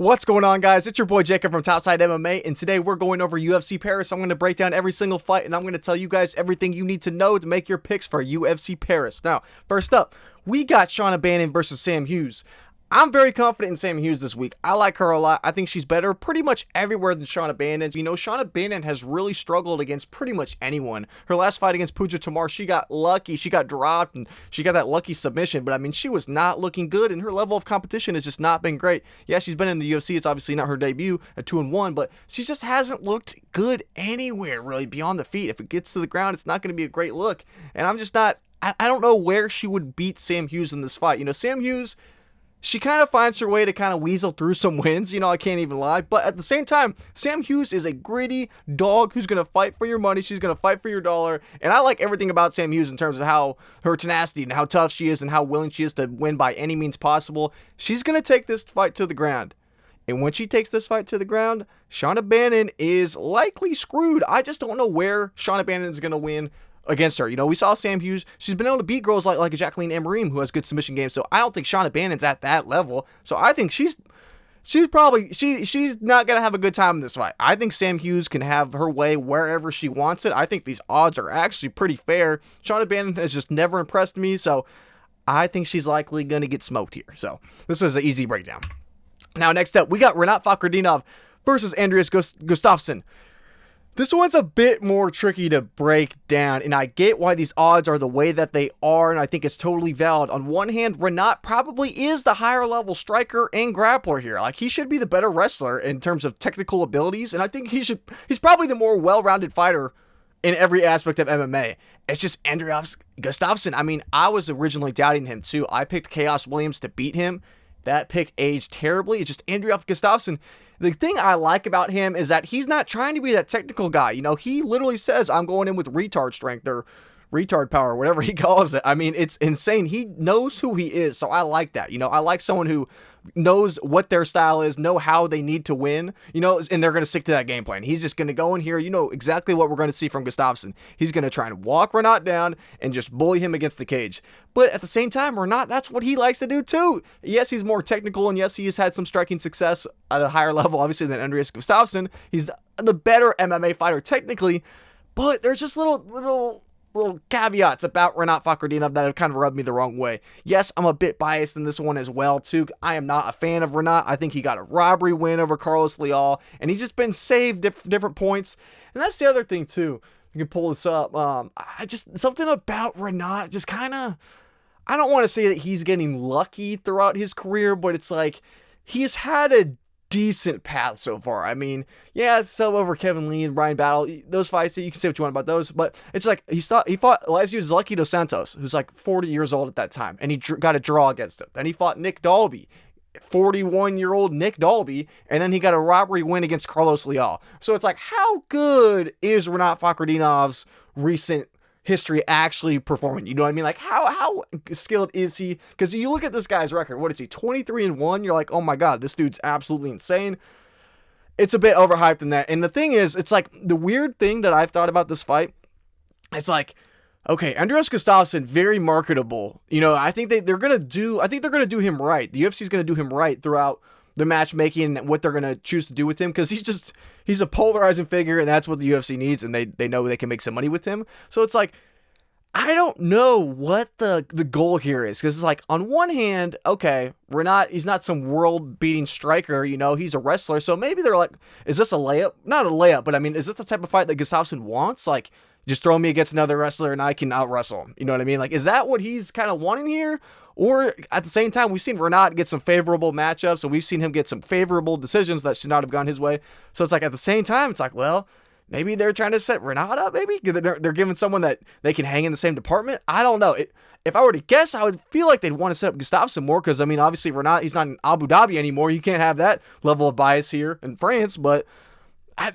What's going on, guys? It's your boy Jacob from Topside MMA, and today we're going over UFC Paris. I'm going to break down every single fight, and I'm going to tell you guys everything you need to know to make your picks for UFC Paris. Now, first up, we got Shauna Bannon versus Sam Hughes. I'm very confident in Sam Hughes this week. I like her a lot. I think she's better pretty much everywhere than Shauna Bannon. You know, Shauna Bannon has really struggled against pretty much anyone. Her last fight against Puja Tamar, she got lucky. She got dropped, and she got that lucky submission. But, I mean, she was not looking good, and her level of competition has just not been great. Yeah, she's been in the UFC. It's obviously not her debut at 2-1, but she just hasn't looked good anywhere, really, beyond the feet. If it gets to the ground, it's not going to be a great look. And I'm just not... I don't know where she would beat Sam Hughes in this fight. You know, Sam Hughes... she kind of finds her way to kind of weasel through some wins, you know, I can't even lie. But at the same time, Sam Hughes is a gritty dog who's going to fight for your money. She's going to fight for your dollar. And I like everything about Sam Hughes in terms of how her tenacity and how tough she is and how willing she is to win by any means possible. She's going to take this fight to the ground. And when she takes this fight to the ground, Shauna Bannon is likely screwed. I just don't know where Shauna Bannon is going to win against her. You know, we saw Sam Hughes. She's been able to beat girls like Jacqueline Emerim, who has good submission games. So I don't think Shauna Bannon's at that level. So I think she's not going to have a good time in this fight. I think Sam Hughes can have her way wherever she wants it. I think these odds are actually pretty fair. Shauna Bannon has just never impressed me. So I think she's likely going to get smoked here. So this was an easy breakdown. Now, next up, we got Rinat Fakhretdinov versus Andreas Gustafsson. This one's a bit more tricky to break down, and I get why these odds are the way that they are, and I think it's totally valid. On one hand, Rinat probably is the higher level striker and grappler here. Like, he should be the better wrestler in terms of technical abilities, and I think he's probably the more well-rounded fighter in every aspect of MMA. It's just Andreas Gustafsson. I mean, I was originally doubting him too. I picked Chaos Williams to beat him. That pick aged terribly. It's just Andreas Gustafsson. The thing I like about him is that he's not trying to be that technical guy. You know, he literally says, I'm going in with retard strength or retard power, whatever he calls it. I mean, it's insane. He knows who he is, so I like that. You know, I like someone who knows what their style is, know how they need to win, you know, and they're going to stick to that game plan. He's just going to go in here, you know exactly what we're going to see from Gustafsson. He's going to try and walk Rinat down and just bully him against the cage. But at the same time, Rinat, that's what he likes to do too. Yes, he's more technical, and yes, he has had some striking success at a higher level, obviously, than Andreas Gustafsson. He's the better MMA fighter technically, but there's just little caveats about Rinat Fakhretdinov that have kind of rubbed me the wrong way. Yes, I'm a bit biased in this one as well, too. I am not a fan of Rinat. I think he got a robbery win over Carlos Leal, and he's just been saved different points. And that's the other thing, too. You can pull this up. Something about Rinat just kind of, I don't want to say that he's getting lucky throughout his career, but it's like he's had a decent path so far. I mean, yeah, it's sub over Kevin Lee and Ryan Battle. Those fights, you can say what you want about those, but it's like he fought last year's Lucky Dos Santos, who's like 40 years old at that time, and he got a draw against him. Then he fought Nick Dalby, 41-year-old Nick Dalby, and then he got a robbery win against Carlos Leal. So it's like, how good is Rinat Fakhretdinov's recent history actually performing? You know what I mean? Like, how skilled is he? Because you look at this guy's record, what is he, 23-1? You're like, oh my god, this dude's absolutely insane. It's a bit overhyped than that. And the thing is, it's like, the weird thing that I've thought about this fight, it's like, okay, Andreas Gustafsson, very marketable. You know, I think they're gonna do him right. The UFC's gonna do him right throughout the matchmaking and what they're gonna choose to do with him, because he's a polarizing figure, and that's what the UFC needs, and they know they can make some money with him. So it's like, I don't know what the goal here is, because it's like, on one hand, okay, he's not some world-beating striker, you know, he's a wrestler, so maybe they're like, is this a layup? Not a layup, but I mean, is this the type of fight that Gustafsson wants? Like, just throw me against another wrestler and I can out-wrestle him, you know what I mean? Like, is that what he's kind of wanting here? Or at the same time, we've seen Rinat get some favorable matchups, and we've seen him get some favorable decisions that should not have gone his way. So it's like, at the same time, it's like, well, maybe they're trying to set Rinat up, maybe? They're giving someone that they can hang in the same department? I don't know. If I were to guess, I would feel like they'd want to set up Gustafsson more, because, I mean, obviously Rinat, he's not in Abu Dhabi anymore. You can't have that level of bias here in France, but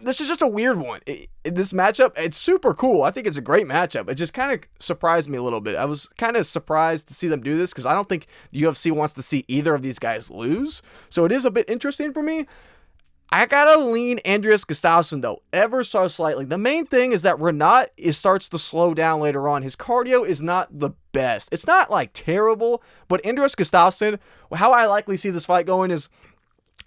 this is just a weird one. This matchup, it's super cool. I think it's a great matchup. It just kind of surprised me a little bit. I was kind of surprised to see them do this, because I don't think the UFC wants to see either of these guys lose. So it is a bit interesting for me. I gotta lean Andreas Gustafsson, though, ever so slightly. The main thing is that Rinat starts to slow down later on. His cardio is not the best. It's not, like, terrible, but Andreas Gustafsson, how I likely see this fight going is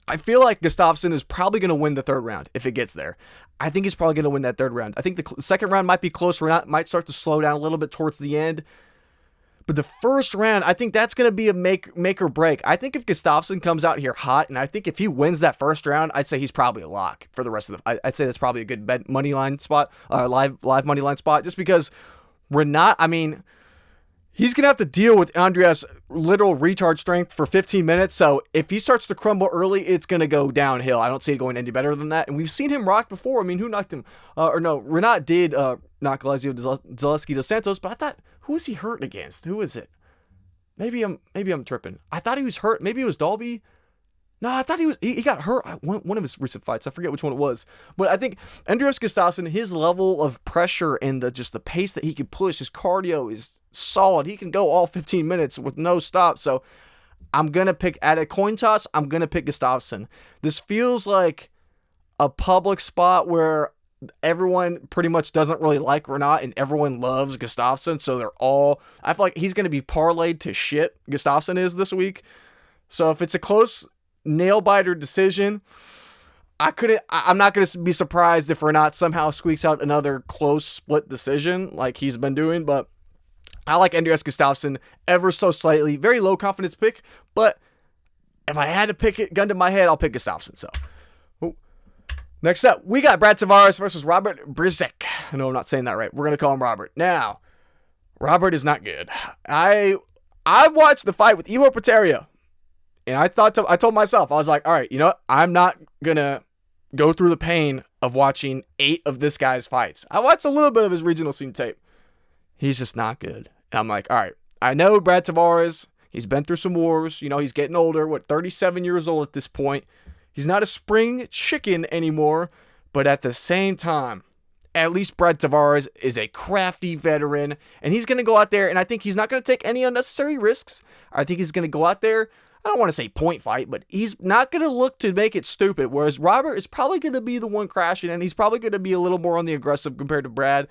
I feel like Gustafsson is probably going to win the third round if it gets there. I think he's probably going to win that third round. I think the second round might be close. Rinat might start to slow down a little bit towards the end. But the first round, I think that's going to be a make or break. I think if Gustafsson comes out here hot, and I think if he wins that first round, I'd say he's probably a lock for the rest of the. I'd say that's probably a good bet money line spot, live money line spot, just because Rinat. I mean, he's going to have to deal with Andreas' literal retard strength for 15 minutes. So if he starts to crumble early, it's going to go downhill. I don't see it going any better than that. And we've seen him rock before. I mean, who knocked him? Rinat did knock Zaleski dos Santos, but I thought, who was he hurt against? Who is it? Maybe I'm tripping. I thought he was hurt. Maybe it was Dalby. No, I thought he got hurt one of his recent fights. I forget which one it was. But I think Andreas Gustafsson, his level of pressure and the pace that he can push, his cardio is solid. He can go all 15 minutes with no stop. So I'm going to pick, at a coin toss, I'm going to pick Gustafsson. This feels like a public spot where everyone pretty much doesn't really like Rinat and everyone loves Gustafsson. So I feel like he's going to be parlayed to shit. Gustafsson is this week. So if it's a close nail biter decision, I'm not going to be surprised if Rinat somehow squeaks out another close split decision like he's been doing, but I like Andreas Gustafsson ever so slightly. Very low confidence pick, but if I had to pick it, gun to my head, I'll pick Gustafsson. So, next up, we got Brad Tavares versus Robert Bryczek. No, I'm not saying that right. We're going to call him Robert. Now, Robert is not good. I watched the fight with Ihor Potieria, and I told myself, I was like, all right, you know what? I'm not going to go through the pain of watching 8 of this guy's fights. I watched a little bit of his regional scene tape. He's just not good. And I'm like, all right, I know Brad Tavares. He's been through some wars. You know, he's getting older. 37 years old at this point. He's not a spring chicken anymore. But at the same time, at least Brad Tavares is a crafty veteran. And he's going to go out there, and I think he's not going to take any unnecessary risks. I think he's going to go out there, I don't want to say point fight, but he's not going to look to make it stupid. Whereas Robert is probably going to be the one crashing, and he's probably going to be a little more on the aggressive compared to Brad.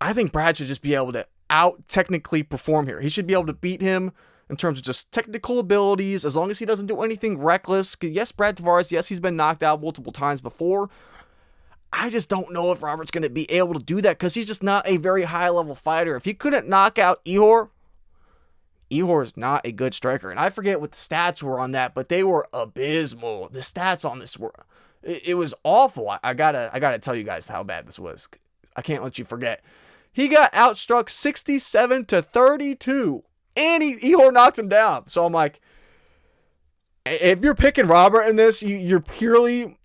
I think Brad should just be able to out-technically perform here. He should be able to beat him in terms of just technical abilities, as long as he doesn't do anything reckless. Yes, Brad Tavares, yes, he's been knocked out multiple times before. I just don't know if Robert's going to be able to do that because he's just not a very high-level fighter. If he couldn't knock out Ihor is not a good striker. And I forget what the stats were on that, but they were abysmal. The stats on this were... It was awful. I gotta tell you guys how bad this was. I can't let you forget. He got outstruck 67-32, and Ihor knocked him down. So I'm like, if you're picking Robert in this, you're purely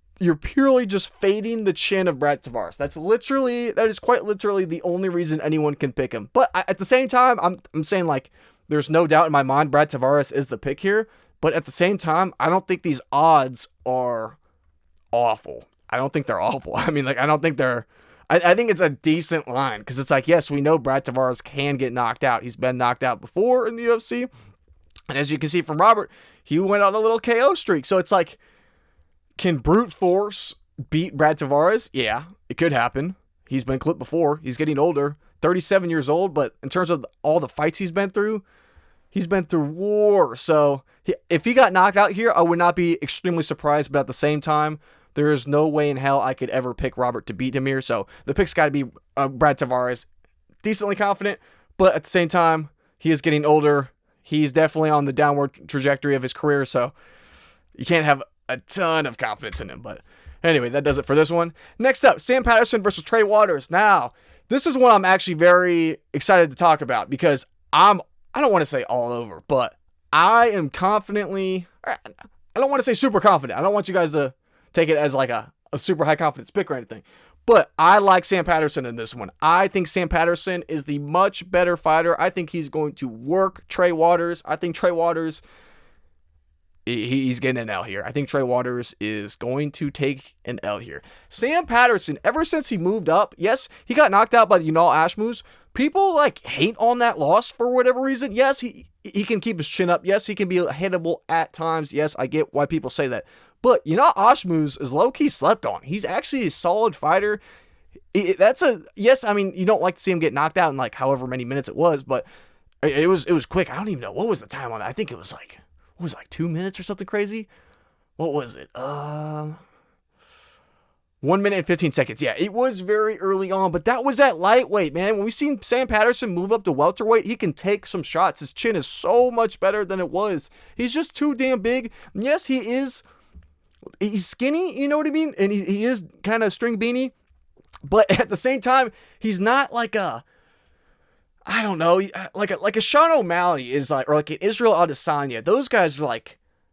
just fading the chin of Brad Tavares. That is quite literally the only reason anyone can pick him. But at the same time, I'm saying, like, there's no doubt in my mind Brad Tavares is the pick here. But at the same time, I don't think these odds are awful. I don't think they're awful. I mean, like, I don't think they're... I think it's a decent line because it's like, yes, we know Brad Tavares can get knocked out. He's been knocked out before in the UFC. And as you can see from Robert, he went on a little KO streak. So it's like, can brute force beat Brad Tavares? Yeah, it could happen. He's been clipped before. He's getting older, 37 years old. But in terms of all the fights he's been through war. So if he got knocked out here, I would not be extremely surprised. But at the same time, there is no way in hell I could ever pick Robert to beat him here. So the pick's got to be Brad Tavares. Decently confident, but at the same time, he is getting older. He's definitely on the downward trajectory of his career, so you can't have a ton of confidence in him. But anyway, that does it for this one. Next up, Sam Patterson versus Trey Waters. Now, this is one I'm actually very excited to talk about because I don't want to say all over, but I am confidently... I don't want to say super confident. I don't want you guys to take it as like a super high confidence pick or anything. But I like Sam Patterson in this one. I think Sam Patterson is the much better fighter. I think he's going to work Trey Waters. I think Trey Waters, he's getting an L here. I think Trey Waters is going to take an L here. Sam Patterson, ever since he moved up, yes, he got knocked out by the Unal Ashmus. People like hate on that loss for whatever reason. Yes, he can keep his chin up. Yes, he can be hittable at times. Yes, I get why people say that. But, you know, Ashmus is low-key slept on. He's actually a solid fighter. Yes, I mean, you don't like to see him get knocked out in, like, however many minutes it was, but it was quick. I don't even know. What was the time on that? I think it was, like 2 minutes or something crazy. what was it? 1 minute and 15 seconds. Yeah, it was very early on, but that was at lightweight, man. When we've seen Sam Patterson move up to welterweight, he can take some shots. His chin is so much better than it was. He's just too damn big. Yes, he's skinny, you know what I mean? And he is kind of string beanie, but at the same time, he's not like a, I don't know, like a Shauna O'Malley is like, or like an Israel Adesanya. Those guys are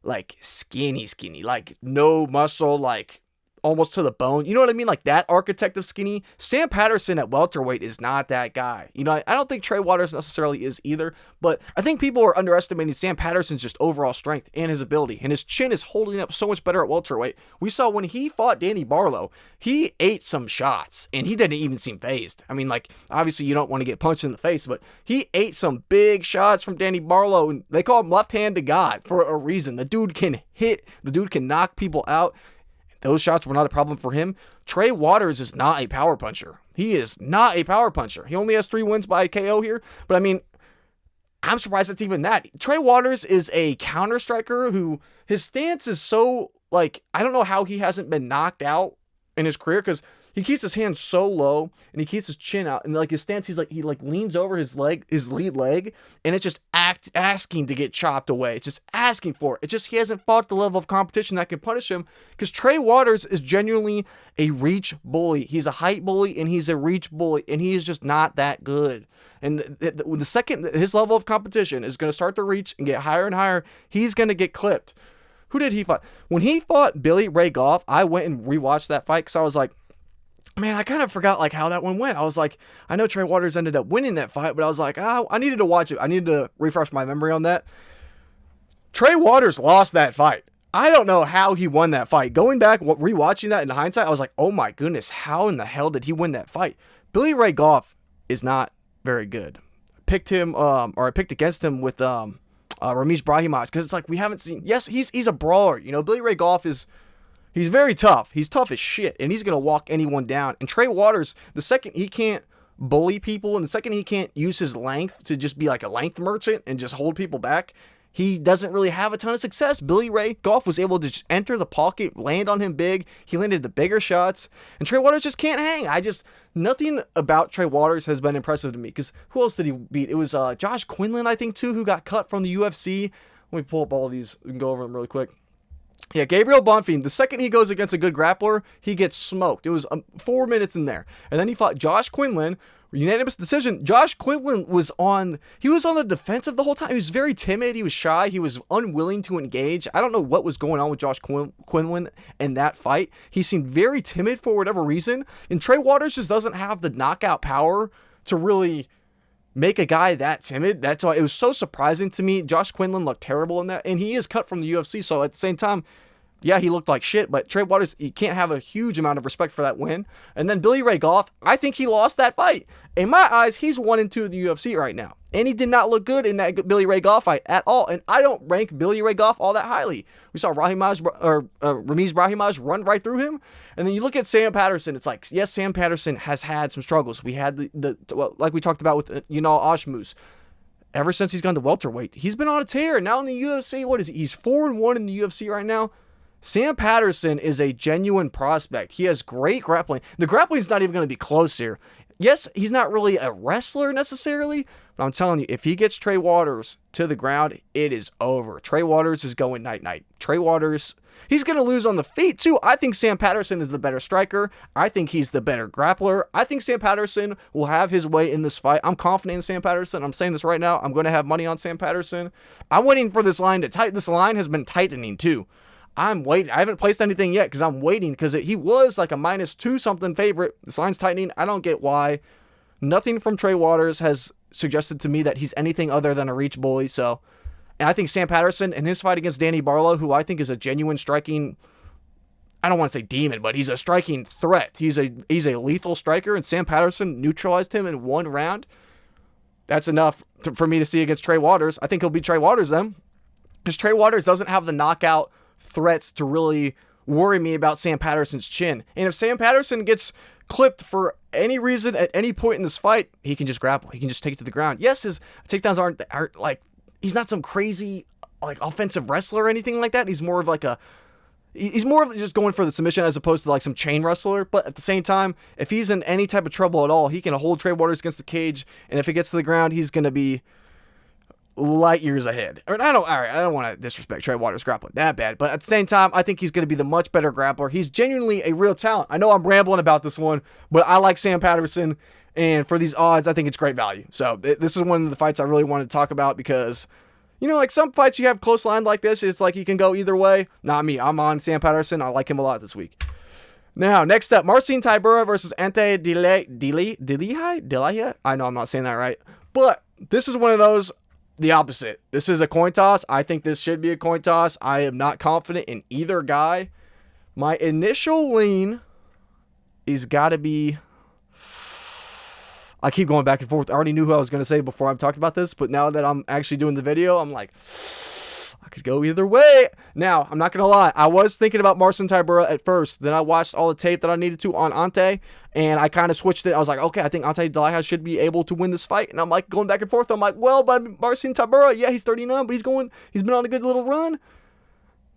like skinny, like no muscle, like almost to the bone. You know what I mean? Like that architect of skinny. Sam Patterson at welterweight is not that guy. You know, I don't think Trey Waters necessarily is either, but I think people are underestimating Sam Patterson's just overall strength and his ability, and his chin is holding up so much better at welterweight. We saw when he fought Danny Barlow, he ate some shots, and he didn't even seem phased. I mean, like, obviously you don't want to get punched in the face, but he ate some big shots from Danny Barlow, and they call him left hand to God for a reason. The dude can hit, the dude can knock people out. Those shots were not a problem for him. Trey Waters is not a power puncher. He is not a power puncher. He only has 3 wins by KO here. But I mean, I'm surprised it's even that. Trey Waters is a counter striker who his stance is so, like, I don't know how he hasn't been knocked out in his career, because he keeps his hands so low and he keeps his chin out, and like his stance, he leans over his lead leg, and it's just asking to get chopped away. It's just asking for it. It's just he hasn't fought the level of competition that can punish him, because Trey Waters is genuinely a reach bully. He's a height bully and he's a reach bully, and he is just not that good. And the second his level of competition is going to start to reach and get higher and higher, he's going to get clipped. Who did he fight? When he fought Billy Ray Goff, I went and rewatched that fight because I was like, man, I kind of forgot like how that one went. I was like, I know Trey Waters ended up winning that fight, but I was like, I needed to watch it. I needed to refresh my memory on that. Trey Waters lost that fight. I don't know how he won that fight. Going back, rewatching that in hindsight, I was like, oh my goodness, how in the hell did he win that fight? Billy Ray Goff is not very good. I picked against him with Ramesh Brahimaj, because it's like we haven't seen. Yes, he's a brawler. You know, Billy Ray Goff he's very tough. He's tough as shit, and he's going to walk anyone down. And Trey Waters, the second he can't bully people, and the second he can't use his length to just be like a length merchant and just hold people back, he doesn't really have a ton of success. Billy Ray Goff was able to just enter the pocket, land on him big. He landed the bigger shots, and Trey Waters just can't hang. Nothing about Trey Waters has been impressive to me, because who else did he beat? It was Josh Quinlan, I think, too, who got cut from the UFC. Let me pull up all of these. We can go over them really quick. Yeah, Gabriel Bonfim, the second he goes against a good grappler, he gets smoked. It was 4 minutes in there. And then he fought Josh Quinlan, unanimous decision. Josh Quinlan was on the defensive the whole time. He was very timid. He was shy. He was unwilling to engage. I don't know what was going on with Josh Quinlan in that fight. He seemed very timid for whatever reason. And Trey Waters just doesn't have the knockout power to really make a guy that timid. That's why it was so surprising to me. Josh Quinlan looked terrible in that, and he is cut from the UFC, so at the same time, yeah, he looked like shit, but Trey Waters, you can't have a huge amount of respect for that win. And then Billy Ray Goff, I think he lost that fight. In my eyes, he's 1-2 in the UFC right now, and he did not look good in that Billy Ray Goff fight at all, and I don't rank Billy Ray Goff all that highly. We saw Ramesh Brahimaj run right through him, and then you look at Sam Patterson, it's like, yes, Sam Patterson has had some struggles. We had like we talked about with Yunal Ashmus. Ever since he's gone to welterweight, he's been on a tear. Now in the UFC, what is he? He's 4-1 in the UFC right now. Sam Patterson is a genuine prospect. He has great grappling. The grappling is not even going to be close here. Yes, he's not really a wrestler necessarily, but I'm telling you, if he gets Trey Waters to the ground, it is over. Trey Waters is going night-night. Trey Waters, he's going to lose on the feet too. I think Sam Patterson is the better striker. I think he's the better grappler. I think Sam Patterson will have his way in this fight. I'm confident in Sam Patterson. I'm saying this right now. I'm going to have money on Sam Patterson. I'm waiting for this line to tighten. This line has been tightening too. I'm waiting. I haven't placed anything yet because I'm waiting, because he was like a -2 something favorite. This line's tightening. I don't get why. Nothing from Trey Waters has suggested to me that he's anything other than a reach bully. So, and I think Sam Patterson in his fight against Danny Barlow, who I think is a genuine striking, I don't want to say demon, but he's a striking threat. He's a lethal striker, and Sam Patterson neutralized him in 1 round. That's enough for me to see against Trey Waters. I think he'll beat Trey Waters then, because Trey Waters doesn't have the knockout threats to really worry me about Sam Patterson's chin. And if Sam Patterson gets clipped for any reason at any point in this fight, he can just grapple. He can just take it to the ground. Yes, his takedowns aren't like, he's not some crazy like offensive wrestler or anything like that. He's more of like a He's more of just going for the submission as opposed to like some chain wrestler. But at the same time, if he's in any type of trouble at all, he can hold Trey Waters against the cage. And if it gets to the ground, he's going to be light years ahead. I don't want to disrespect Trey Waters grappling that bad. But at the same time, I think he's going to be the much better grappler. He's genuinely a real talent. I know I'm rambling about this one, but I like Sam Patterson. And for these odds, I think it's great value. So this is one of the fights I really wanted to talk about because, you know, like some fights you have close line like this, it's like you can go either way. Not me. I'm on Sam Patterson. I like him a lot this week. Now, next up, Marcin Tybura versus Ante Delija. I know I'm not saying that right. But this is one of those, the opposite. This is a coin toss. I think this should be a coin toss. I am not confident in either guy. My initial lean is got to be... I keep going back and forth. I already knew who I was going to say before I talked about this, but now that I'm actually doing the video, I'm like, I could go either way. Now, I'm not going to lie. I was thinking about Marcin Tybura at first. Then I watched all the tape that I needed to on Ante, and I kind of switched it. I was like, okay, I think Ante Delija should be able to win this fight. And I'm like going back and forth. I'm like, well, but Marcin Tybura, yeah, he's 39, but he's been on a good little run.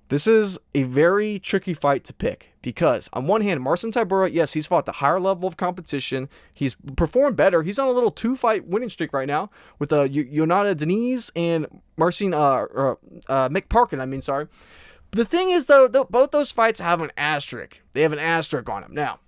This is a very tricky fight to pick because on one hand, Marcin Tybura, yes, he's fought the higher level of competition. He's performed better. He's on a little 2-fight winning streak right now with Yonata and Marcin Mick Parkin. Sorry. But the thing is, though, both those fights have an asterisk. They have an asterisk on them. Now,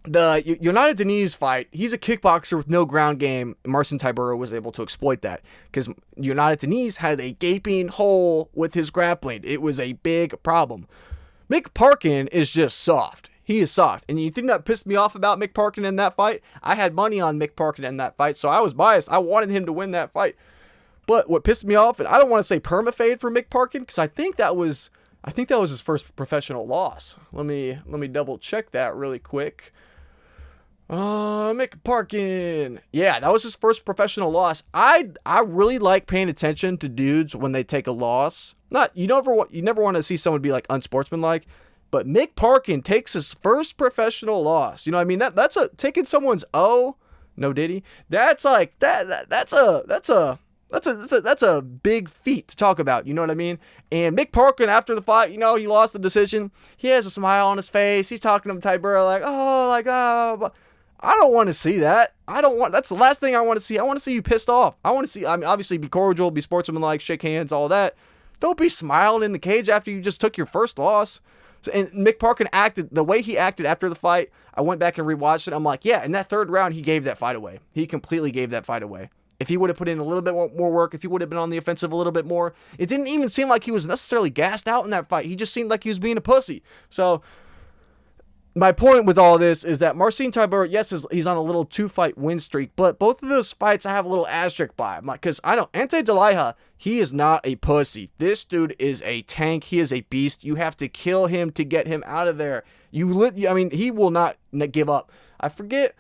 the Yonata fight, he's a kickboxer with no ground game. Marcin Tybura was able to exploit that because Yonata had a gaping hole with his grappling. It was a big problem. Mick Parkin is just soft. He is soft. And you think that pissed me off about Mick Parkin in that fight? I had money on Mick Parkin in that fight, so I was biased. I wanted him to win that fight. But what pissed me off, and I don't want to say permafade for Mick Parkin because I think that was his first professional loss. Let me double check that really quick. Mick Parkin. Yeah, that was his first professional loss. I really like paying attention to dudes when they take a loss. You never want to see someone be like unsportsmanlike, but Mick Parkin takes his first professional loss. You know what I mean? That's taking someone's no diddy. That's like that's a big feat to talk about. You know what I mean? And Mick Parkin, after the fight, you know, he lost the decision. He has a smile on his face. He's talking to Tybura like, I don't want to see that. That's the last thing I want to see. I want to see you pissed off. Obviously be cordial, be sportsmanlike, shake hands, all that. Don't be smiling in the cage after you just took your first loss. And Mick Parkin the way he acted after the fight, I went back and rewatched it. I'm like, yeah, in that third round, he gave that fight away. He completely gave that fight away. If he would have put in a little bit more work, if he would have been on the offensive a little bit more, it didn't even seem like he was necessarily gassed out in that fight. He just seemed like he was being a pussy. So my point with all this is that Marcin Tybura, yes, he's on a little 2-fight win streak, but both of those fights I have a little asterisk by. Because Ante Delija, he is not a pussy. This dude is a tank. He is a beast. You have to kill him to get him out of there. He will not give up. I forget.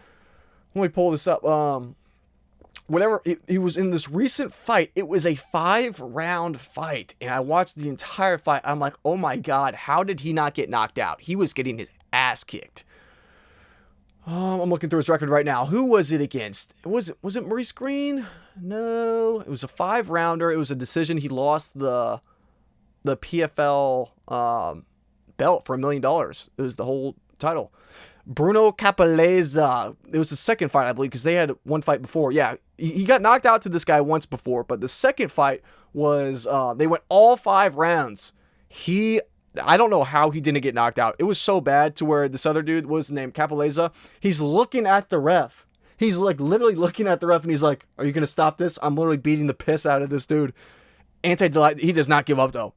Let me pull this up. He was in this recent fight. It was a 5-round fight, and I watched the entire fight. I'm like, oh my God, how did he not get knocked out? He was getting his ass kicked. I'm looking through his record right now. Who was it against? Was it Maurice Green? No, it was a 5-rounder. It was a decision. He lost the PFL belt for $1 million. It was the whole title. Bruno Capaleza. It was the second fight, I believe, because they had one fight before. Yeah, he got knocked out to this guy once before, but the second fight was they went all 5 rounds. I don't know how he didn't get knocked out. It was so bad to where this other dude was named Capaleza. He's looking at the ref. He's like literally looking at the ref and he's like, are you going to stop this? I'm literally beating the piss out of this dude. He does not give up though.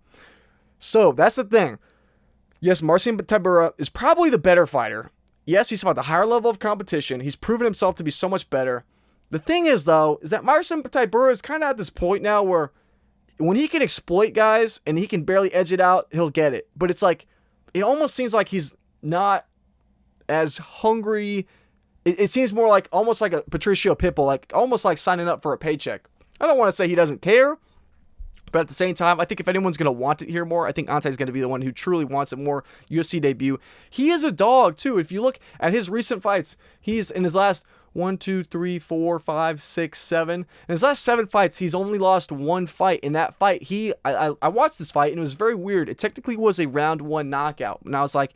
So that's the thing. Yes, Marcin Tybura is probably the better fighter. Yes, he's fought the higher level of competition. He's proven himself to be so much better. The thing is though, is that Marcin Tybura is kind of at this point now where when he can exploit guys and he can barely edge it out, he'll get it. But it's like, it almost seems like he's not as hungry. It seems more like almost like a Patricio Pitbull, like almost like signing up for a paycheck. I don't want to say he doesn't care, But at the same time, I think if anyone's going to want it here more, I think Ante is going to be the one who truly wants it more. UFC debut. He is a dog, too. If you look at his recent fights, he's in his last 1, 2, 3, 4, 5, 6, 7. In his last 7 fights, he's only lost 1 fight. In that fight, I watched this fight, and it was very weird. It technically was a round 1 knockout. And I was like,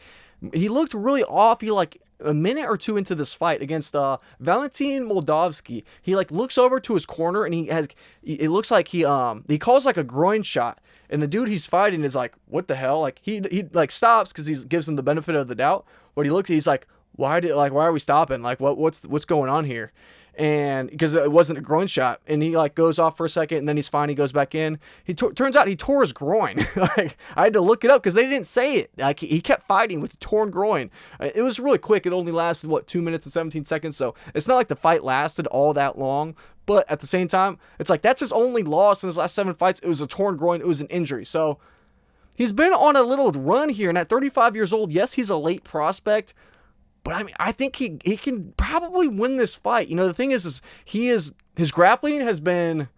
he looked really off. He like a minute or two into this fight against Valentin Moldavsky, he like looks over to his corner and it looks like he calls like a groin shot, and the dude he's fighting is like, what the hell? Like he like stops because he gives him the benefit of the doubt, but he's like, why are we stopping? Like what's going on here? And because it wasn't a groin shot, and he like goes off for a second, and then he's fine. He goes back in. Turns out he tore his groin. Like, I had to look it up because they didn't say it. Like he kept fighting with a torn groin. It was really quick. It only lasted 2 minutes and 17 seconds. So it's not like the fight lasted all that long. But at the same time, it's like that's his only loss in his last 7 fights. It was a torn groin. It was an injury. So he's been on a little run here, and at 35 years old, yes, he's a late prospect. But I mean, I think he can probably win this fight. You know, the thing is his grappling has been,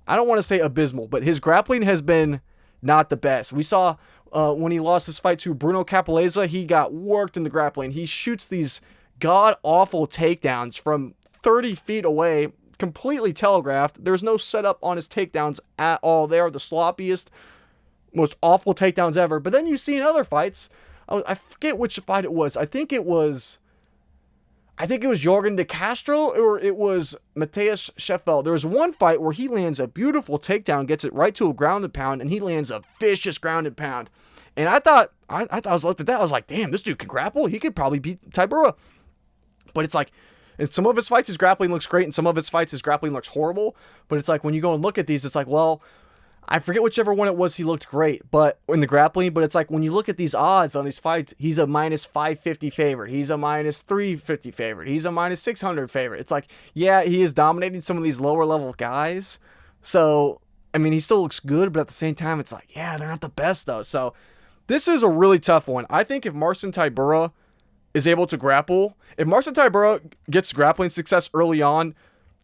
I don't want to say abysmal, but his grappling has been not the best. We saw when he lost his fight to Bruno Capoleza, he got worked in the grappling. He shoots these god-awful takedowns from 30 feet away, completely telegraphed. There's no setup on his takedowns at all. They are the sloppiest, most awful takedowns ever. But then you see in other fights, I forget which fight it was. I think it was Jorgen De Castro or it was Matthias Sheffield. There was one fight where he lands a beautiful takedown, gets it right to a ground and pound, and he lands a vicious ground and pound. And I was looked at that. I was like, damn, this dude can grapple. He could probably beat Tybura. But it's like, in some of his fights, his grappling looks great. In some of his fights, his grappling looks horrible. But it's like, when you go and look at these, it's like, well, I forget whichever one it was, he looked great, but in the grappling, but it's like when you look at these odds on these fights, he's a minus 550 favorite. He's a minus 350 favorite. He's a minus 600 favorite. It's like, yeah, he is dominating some of these lower level guys. So, I mean, he still looks good, but at the same time, it's like, yeah, they're not the best though. So this is a really tough one. I think if Marcin Tybura is able to grapple, if Marcin Tybura gets grappling success early on,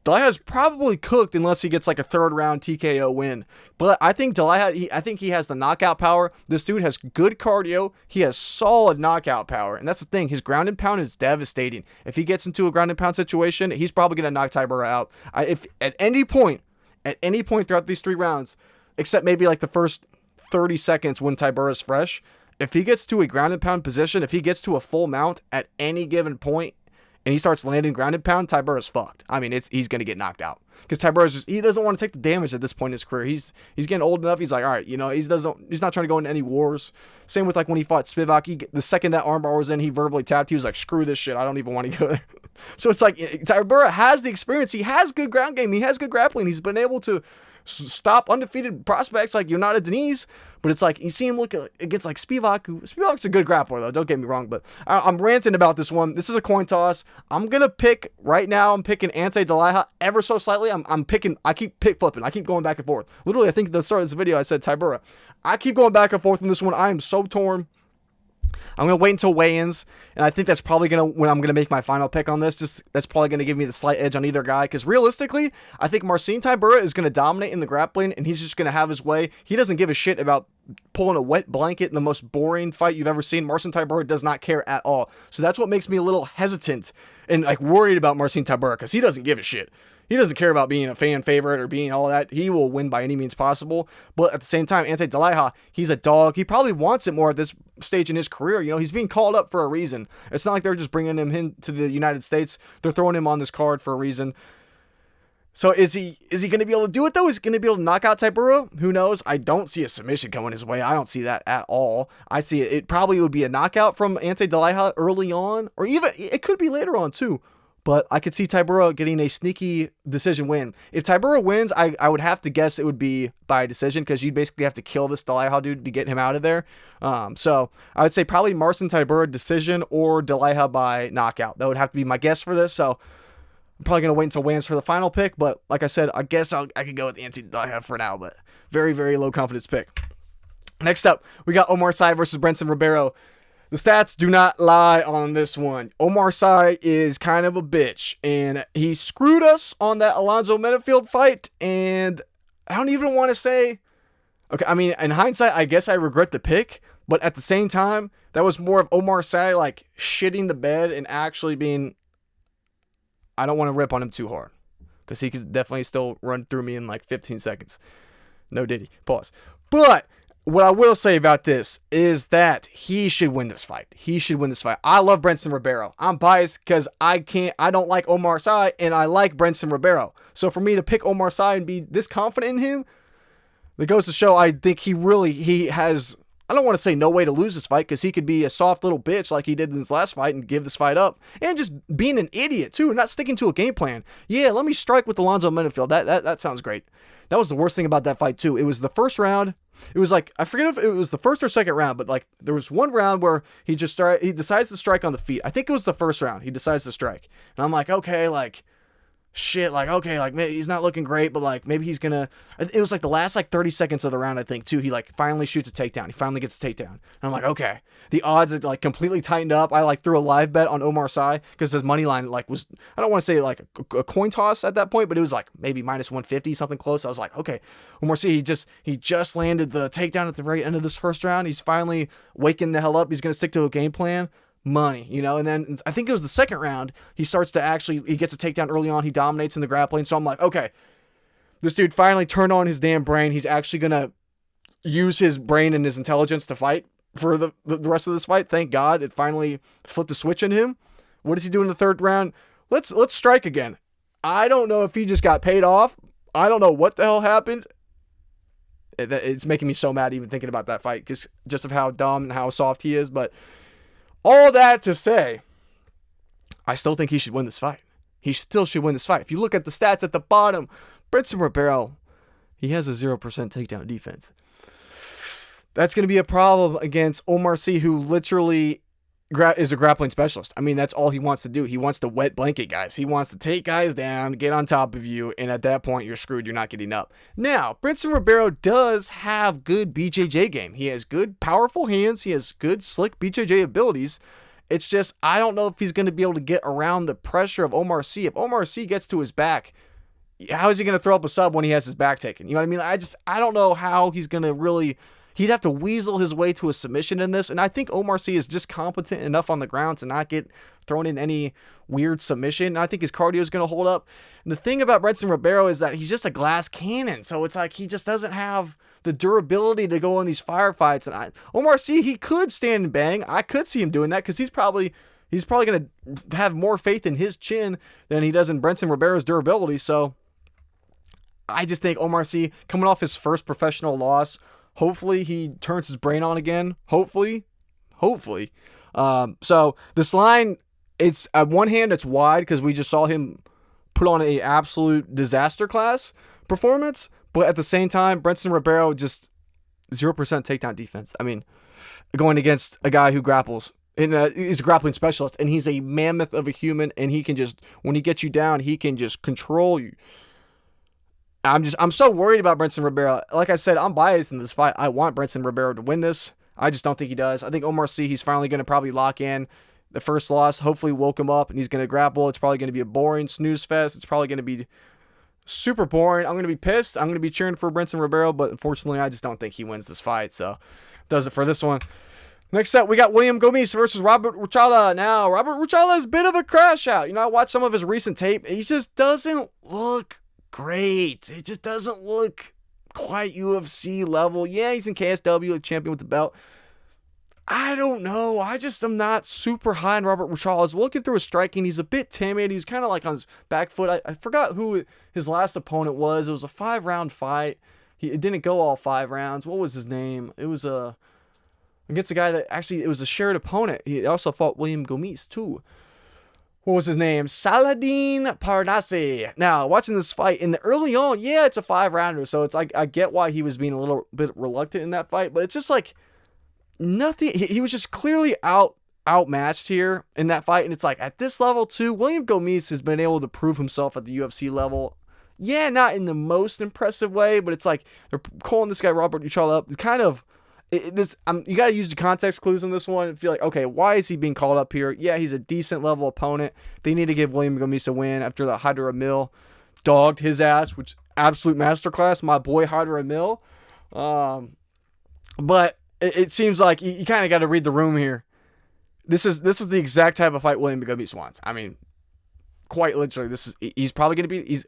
Delija's probably cooked unless he gets like a 3rd round TKO win. But I think I think he has the knockout power. This dude has good cardio. He has solid knockout power. And that's the thing. His ground and pound is devastating. If he gets into a ground and pound situation, he's probably going to knock Tybura out. If at any point throughout these 3 rounds, except maybe like the first 30 seconds when Tybura is fresh, if he gets to a ground and pound position, if he gets to a full mount at any given point, and he starts landing ground and pound, Tybura's fucked. I mean, he's going to get knocked out. Because Tybura's he doesn't want to take the damage at this point in his career. He's getting old enough. He's like, all right, you know, he's not trying to go into any wars. Same with like when he fought Spivak. The second that armbar was in, he verbally tapped. He was like, screw this shit. I don't even want to go there. So it's like Tybura has the experience. He has good ground game. He has good grappling. He's been able to stop undefeated prospects like Denise. But it's like, you see him look against like Spivak. Spivak's a good grappler though, don't get me wrong, but I'm ranting about this one. This is a coin toss. I'm gonna pick right now. I'm picking Ante Delija ever so slightly. I keep pick flipping. I keep going back and forth. Literally, I think at the start of this video I said Tybura. I keep going back and forth in this one. I am so torn. I'm going to wait until weigh-ins, and I think that's probably when I'm going to make my final pick on this. That's probably going to give me the slight edge on either guy, because realistically, I think Marcin Tybura is going to dominate in the grappling, and he's just going to have his way. He doesn't give a shit about pulling a wet blanket in the most boring fight you've ever seen. Marcin Tybura does not care at all. So that's what makes me a little hesitant and like worried about Marcin Tybura, because he doesn't give a shit. He doesn't care about being a fan favorite or being all that. He will win by any means possible. But at the same time, Ante Delija, he's a dog. He probably wants it more at this stage in his career. You know, he's being called up for a reason. It's not like they're just bringing him into the United States. They're throwing him on this card for a reason. So is he going to be able to do it, though? Is he going to be able to knock out Tybura? Who knows? I don't see a submission coming his way. I don't see that at all. I see it probably would be a knockout from Ante Delija early on, or even it could be later on, too. But I could see Tybura getting a sneaky decision win. If Tybura wins, I would have to guess it would be by decision, because you'd basically have to kill this Delija dude to get him out of there. So I would say probably Marcin Tybura decision or Delija by knockout. That would have to be my guess for this. So I'm probably going to wait until weigh-ins for the final pick. But like I said, I guess I could go with the Ante Delija for now. But very, very low confidence pick. Next up, we got Oumar Sy versus Brendson Ribeiro. The stats do not lie on this one. Oumar Sy is kind of a bitch, and he screwed us on that Alonzo Menafield fight, and I don't even want to say Okay, I mean, in hindsight, I guess I regret the pick, but at the same time, that was more of Oumar Sy like shitting the bed and actually being. I don't want to rip on him too hard because he could definitely still run through me in like 15 seconds. No diddy. Pause. But what I will say about this is that he should win this fight. He should win this fight. I love Brendson Ribeiro. I'm biased because I don't like Oumar Sy and I like Brendson Ribeiro. So for me to pick Oumar Sy and be this confident in him, it goes to show I think he has, I don't want to say no way to lose this fight because he could be a soft little bitch like he did in his last fight and give this fight up. And just being an idiot too and not sticking to a game plan. Yeah, let me strike with Alonzo Menifeld. That sounds great. That was the worst thing about that fight too. It was the first round. It was like, I forget if it was the first or second round, but like there was one round where he decides to strike on the feet. I think it was the first round. He decides to strike. And I'm like, okay, like, shit, like, okay, like, maybe he's not looking great, but like, maybe he's gonna, it was like the last like 30 seconds of the round, I think, too. He like finally shoots a takedown. He finally gets a takedown. And I'm like, okay. The odds had like completely tightened up. I like threw a live bet on Oumar Sy because his money line like was, I don't want to say like a coin toss at that point, but it was like maybe minus 150, something close. I was like, okay, Oumar Sy, he just landed the takedown at the very end of this first round. He's finally waking the hell up. He's going to stick to a game plan. Money, you know, and then I think it was the second round, he starts to actually, he gets a takedown early on, he dominates in the grappling, so I'm like, okay, this dude finally turned on his damn brain, he's actually gonna use his brain and his intelligence to fight for the rest of this fight. Thank God, it finally flipped the switch in him. What does he do in the third round? Let's strike again. I don't know if he just got paid off, I don't know what the hell happened. It's making me so mad even thinking about that fight, just of how dumb and how soft he is, but all that to say, I still think he should win this fight. He still should win this fight. If you look at the stats at the bottom, Brendson Ribeiro, he has a 0% takedown defense. That's going to be a problem against Oumar Sy, who literally is a grappling specialist. I mean, that's all he wants to do. He wants to wet blanket guys. He wants to take guys down, get on top of you, and at that point, you're screwed. You're not getting up. Now, Brendson Ribeiro does have good BJJ game. He has good, powerful hands. He has good, slick BJJ abilities. It's just, I don't know if he's going to be able to get around the pressure of Oumar Sy. If Oumar Sy gets to his back, how is he going to throw up a sub when he has his back taken? You know what I mean? I don't know how he's going to really... He'd have to weasel his way to a submission in this, and I think Oumar Sy is just competent enough on the ground to not get thrown in any weird submission, and I think his cardio is going to hold up. And the thing about Brendson Ribeiro is that he's just a glass cannon, so it's like he just doesn't have the durability to go in these firefights. And Oumar Sy, he could stand and bang. I could see him doing that because he's probably going to have more faith in his chin than he does in Brendson Ribeiro's durability, so I just think Oumar Sy, coming off his first professional loss, hopefully he turns his brain on again. Hopefully. So this line, it's at one hand, it's wide because we just saw him put on a absolute disaster class performance. But at the same time, Brendson Ribeiro just 0% takedown defense. I mean, going against a guy who grapples and is a grappling specialist, and he's a mammoth of a human, and he can just, when he gets you down, he can just control you. I'm so worried about Brendson Ribeiro. Like I said, I'm biased in this fight. I want Brendson Ribeiro to win this. I just don't think he does. I think Oumar Sy, he's finally going to probably lock in the first loss. Hopefully woke him up and he's going to grapple. It's probably going to be a boring snooze fest. It's probably going to be super boring. I'm going to be pissed. I'm going to be cheering for Brendson Ribeiro, but unfortunately, I just don't think he wins this fight. So, does it for this one. Next up, we got William Gomis versus Robert Ruchala. Now, Robert Ruchala is a bit of a crash out. You know, I watched some of his recent tape. He just doesn't look great. It just doesn't look quite UFC level. Yeah, he's in KSW, like champion with the belt. I don't know. I just am not super high on Robert Ruchala. I was looking through his striking. He's a bit timid. He's kind of like on his back foot. I forgot who his last opponent was. It was a 5-round fight. It didn't go all 5 rounds. What was his name? It was against a guy that actually, it was a shared opponent. He also fought William Gomis too. What was his name? Saladin Parnasse. Now, watching this fight, in the early on, yeah, it's a 5-rounder, so it's like, I get why he was being a little bit reluctant in that fight, but it's just like, nothing, he was just clearly outmatched here in that fight, and it's like, at this level too, William Gomis has been able to prove himself at the UFC level. Yeah, not in the most impressive way, but it's like, they're calling this guy Robert Ruchala up. It's kind of, you got to use the context clues on this one and feel like, okay, why is he being called up here? Yeah, he's a decent level opponent. They need to give William Gomis a win after the Hydra Mill dogged his ass, which absolute masterclass. My boy Hydra Mill. But it seems like you kind of got to read the room here. This is the exact type of fight William Gomis wants. I mean, quite literally, he's probably going to be,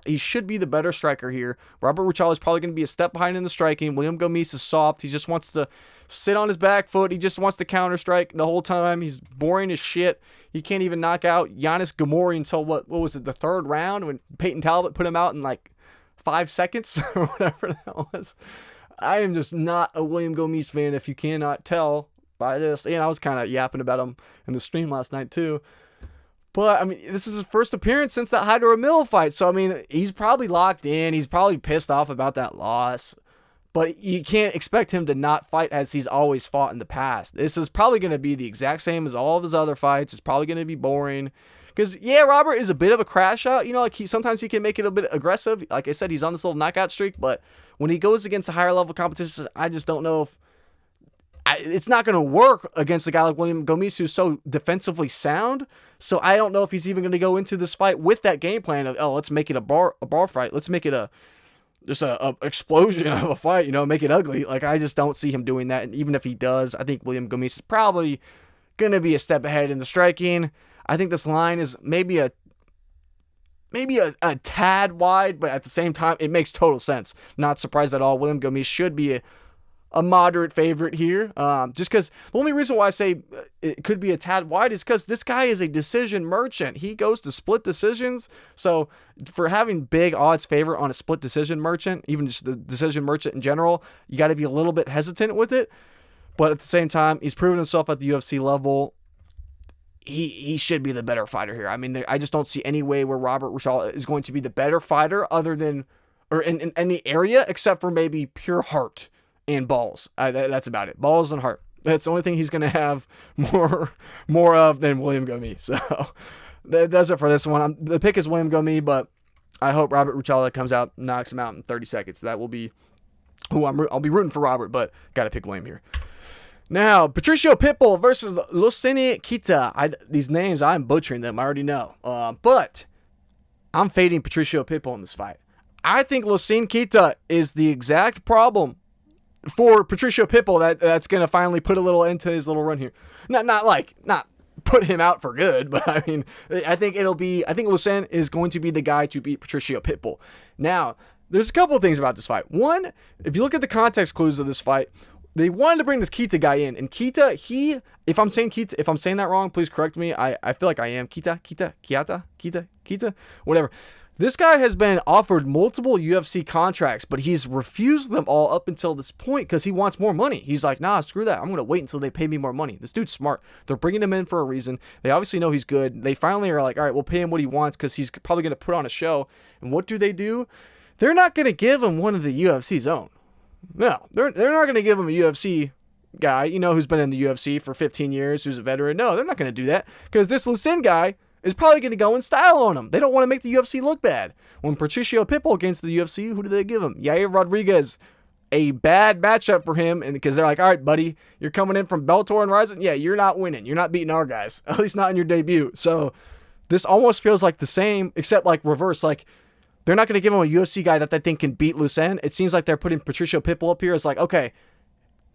he should be the better striker here. Robert Ruchala is probably going to be a step behind in the striking. William Gomis is soft. He just wants to sit on his back foot. He just wants to counter strike the whole time. He's boring as shit. He can't even knock out Giannis Gamori until what was it, the third round when Peyton Talbot put him out in like 5 seconds or whatever that was. I am just not a William Gomis fan, if you cannot tell by this. I was kind of yapping about him in the stream last night too. But, I mean, this is his first appearance since that Hydro Mill fight. So, I mean, he's probably locked in. He's probably pissed off about that loss. But you can't expect him to not fight as he's always fought in the past. This is probably going to be the exact same as all of his other fights. It's probably going to be boring. Because, yeah, Robert is a bit of a crash out. Like, sometimes he can make it a bit aggressive. Like I said, he's on this little knockout streak. But when he goes against a higher level competition, I just don't know if it's not going to work against a guy like William Gomis, who's so defensively sound. So I don't know if he's even going to go into this fight with that game plan of, let's make it a bar fight. Let's make it just a explosion of a fight, make it ugly. Like, I just don't see him doing that. And even if he does, I think William Gomis is probably going to be a step ahead in the striking. I think this line is maybe a tad wide, but at the same time, it makes total sense. Not surprised at all. William Gomis should be a moderate favorite here. Just because the only reason why I say it could be a tad wide is because this guy is a decision merchant. He goes to split decisions. So for having big odds favor on a split decision merchant, even just the decision merchant in general, you got to be a little bit hesitant with it. But at the same time, he's proven himself at the UFC level. He should be the better fighter here. I mean, I just don't see any way where Robert Ruchala is going to be the better fighter other than, or in any area except for maybe pure heart and balls. That's about it. Balls and heart. That's the only thing he's going to have more of than William Gomis. So that does it for this one. The pick is William Gomis, but I hope Robert Ruchala comes out, knocks him out in 30 seconds. That will be who I'll be rooting for Robert, but got to pick William here. Now, Patricio Pitbull versus Lucene Kita. These names, I'm butchering them. I already know. But I'm fading Patricio Pitbull in this fight. I think Lucene Kita is the exact problem for Patricio Pitbull that's going to finally put a little end to his little run here. Not put him out for good, but I mean, I think Lucene is going to be the guy to beat Patricio Pitbull. Now, there's a couple of things about this fight. One, if you look at the context clues of this fight, they wanted to bring this Kita guy in, and Kita, if I'm saying that wrong, please correct me. I feel like I am. Kita, whatever. This guy has been offered multiple UFC contracts, but he's refused them all up until this point because he wants more money. He's like, nah, screw that. I'm going to wait until they pay me more money. This dude's smart. They're bringing him in for a reason. They obviously know he's good. They finally are like, all right, we'll pay him what he wants because he's probably going to put on a show. And what do? They're not going to give him one of the UFC's own. No, they're not going to give him a UFC guy, who's been in the UFC for 15 years, who's a veteran. No, they're not going to do that because this Lucene guy is probably going to go in style on him. They don't want to make the UFC look bad. When Patricio Pitbull gets to the UFC, who do they give him? Yair Rodriguez. A bad matchup for him, and because they're like, all right, buddy, you're coming in from Bellator and Rising. Yeah, you're not winning. You're not beating our guys, at least not in your debut. So this almost feels like the same, except like reverse. Like, they're not going to give him a UFC guy that they think can beat Lucene. It seems like they're putting Patricio Pitbull up here as like, okay,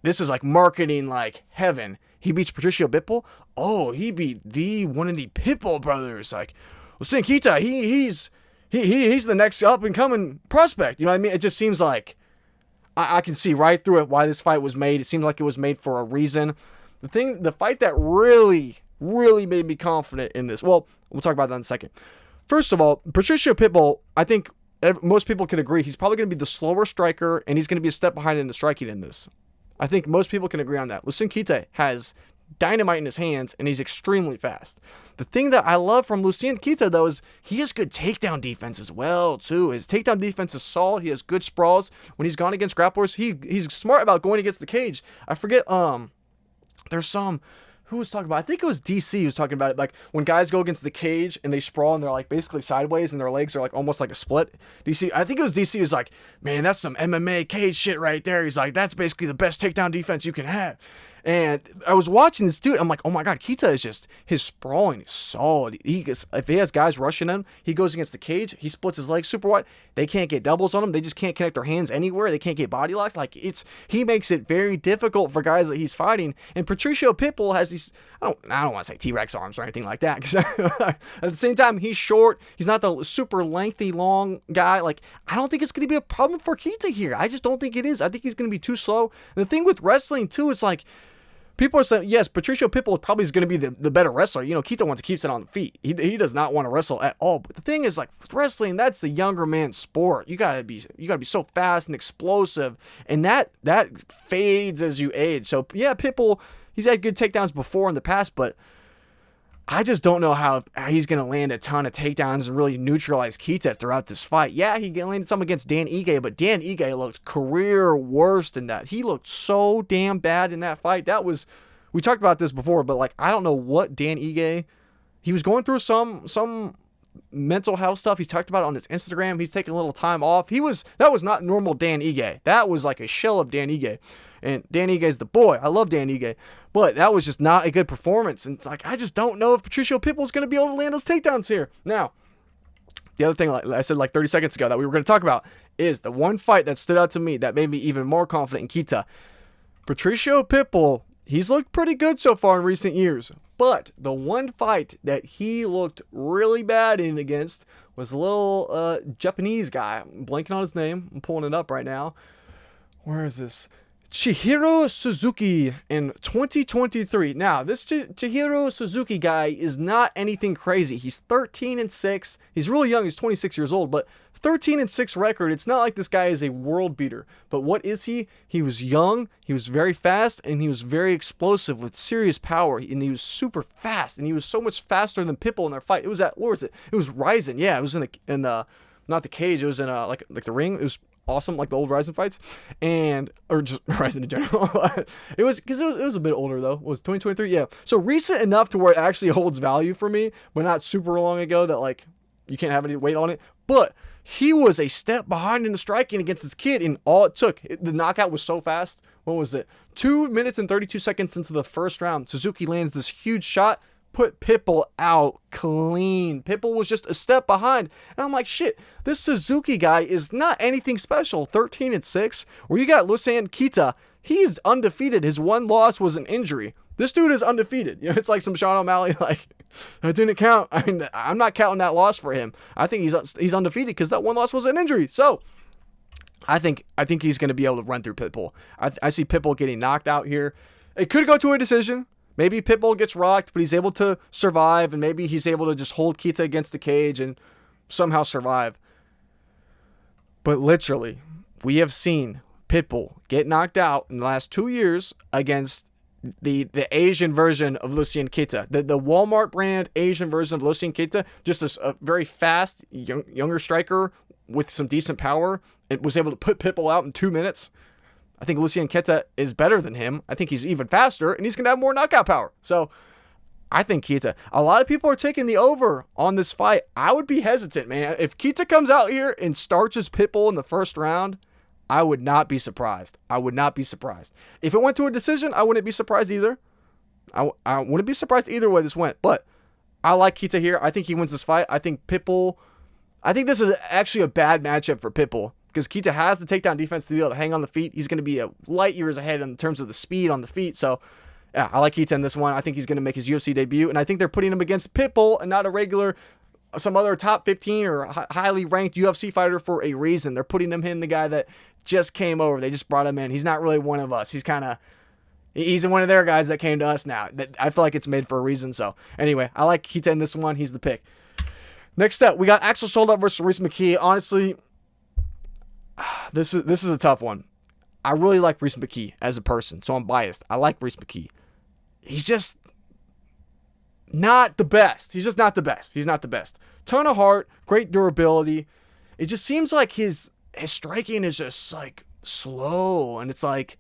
this is like marketing like heaven. He beats Patricio Pitbull. Oh, he beat one of the Pitbull brothers. Like, Lucene Kita, he's the next up and coming prospect. You know what I mean? It just seems like I can see right through it why this fight was made. It seems like it was made for a reason. The fight that really, really made me confident in this. Well, we'll talk about that in a second. First of all, Patricio Pitbull, I think most people can agree he's probably going to be the slower striker, and he's going to be a step behind in the striking in this. I think most people can agree on that. Lucene Kita has dynamite in his hands, and he's extremely fast. The thing that I love from Lucene Kita, though, is he has good takedown defense as well, too. His takedown defense is solid. He has good sprawls. When he's gone against grapplers, he's smart about going against the cage. I forget, there's some... Who was talking about? I think it was DC who was talking about it. Like when guys go against the cage and they sprawl and they're like basically sideways and their legs are like almost like a split. I think it was DC who's like, man, that's some MMA cage shit right there. He's like, that's basically the best takedown defense you can have. And I was watching this dude. I'm like, oh my God, Kita is just, his sprawling is solid. If he has guys rushing him, he goes against the cage. He splits his legs super wide. They can't get doubles on him. They just can't connect their hands anywhere. They can't get body locks. Like, he makes it very difficult for guys that he's fighting. And Patricio Pitbull has these, I don't want to say T-Rex arms or anything like that. Because at the same time, he's short. He's not the super lengthy, long guy. Like, I don't think it's going to be a problem for Kita here. I just don't think it is. I think he's going to be too slow. And the thing with wrestling, too, is like, people are saying, yes, Patricio Pitbull probably is going to be the better wrestler. You know, Kita wants to keep it on the feet. He does not want to wrestle at all. But the thing is, like, with wrestling, that's the younger man's sport. You gotta be so fast and explosive, and that fades as you age. So yeah, Pitbull, he's had good takedowns before in the past, but I just don't know how he's going to land a ton of takedowns and really neutralize Kita throughout this fight. Yeah, he landed some against Dan Ige, but Dan Ige looked career worse than that. He looked so damn bad in that fight. We talked about this before, but like, I don't know what Dan Ige, he was going through some mental health stuff. He's talked about it on his Instagram. He's taking a little time off. That was not normal Dan Ige. That was like a shell of Dan Ige. And Dan Ige is the boy. I love Dan Ige. But that was just not a good performance. And it's like, I just don't know if Patricio Pitbull is going to be able to land those takedowns here. Now, the other thing, like I said like 30 seconds ago, that we were going to talk about is the one fight that stood out to me that made me even more confident in Kita. Patricio Pitbull, he's looked pretty good so far in recent years. But the one fight that he looked really bad in against was a little Japanese guy. I'm blanking on his name. I'm pulling it up right now. Where is this? Chihiro Suzuki in 2023. Now, this Chihiro Suzuki guy is not anything crazy. He's 13-6. He's really young. He's 26 years old, but 13-6 record. It's not like this guy is a world beater. But what is he? He was young. He was very fast, and he was very explosive with serious power. And he was super fast, and he was so much faster than Pitbull in their fight. It was at, where was it? It was Ryzen. Yeah, it was in not the cage. It was in like the ring. It was awesome, like the old Ryzen fights, or just Ryzen in general. It was because it was a bit older though. It was 2023, yeah. So recent enough to where it actually holds value for me, but not super long ago that like you can't have any weight on it. But he was a step behind in the striking against this kid, and all it took, the knockout was so fast. What was it? 2 minutes and 32 seconds into the first round, Suzuki lands this huge shot. Put Pitbull out clean. Pitbull was just a step behind. And I'm like, shit, this Suzuki guy is not anything special. 13-6. Where you got Lucian Kita, he's undefeated. His one loss was an injury. This dude is undefeated. You know, it's like some Shauna O'Malley, like, I didn't count. I mean, I'm not counting that loss for him. I think he's undefeated because that one loss was an injury. So I think he's going to be able to run through Pitbull. I see Pitbull getting knocked out here. It could go to a decision. Maybe Pitbull gets rocked, but he's able to survive, and maybe he's able to just hold Kita against the cage and somehow survive. But literally, we have seen Pitbull get knocked out in the last 2 years against the Asian version of Lucian Kita. The Walmart brand Asian version of Lucian Kita, just a very fast, younger striker with some decent power, and was able to put Pitbull out in 2 minutes. I think Lucian Kita is better than him. I think he's even faster, and he's going to have more knockout power. So, I think Kita. A lot of people are taking the over on this fight. I would be hesitant, man. If Kita comes out here and starches Pitbull in the first round, I would not be surprised. I would not be surprised. If it went to a decision, I wouldn't be surprised either. I wouldn't be surprised either way this went. But I like Kita here. I think he wins this fight. I think this is actually a bad matchup for Pitbull, because Kita has the takedown defense to be able to hang on the feet. He's going to be a light years ahead in terms of the speed on the feet. So, yeah, I like Kita in this one. I think he's going to make his UFC debut, and I think they're putting him against Pitbull and not a regular, some other top 15 or highly ranked UFC fighter for a reason. They're putting him in the guy that just came over. They just brought him in. He's not really one of us. He's one of their guys that came to us now. I feel like it's made for a reason. So, anyway, I like Kita in this one. He's the pick. Next up, we got Axel Soldat versus Rhys McKee. Honestly, this is a tough one. I really like Rhys McKee as a person, so I'm biased. I like Rhys McKee. He's just not the best. He's not the best. Ton of heart, great durability. It just seems like his striking is just like slow, and it's like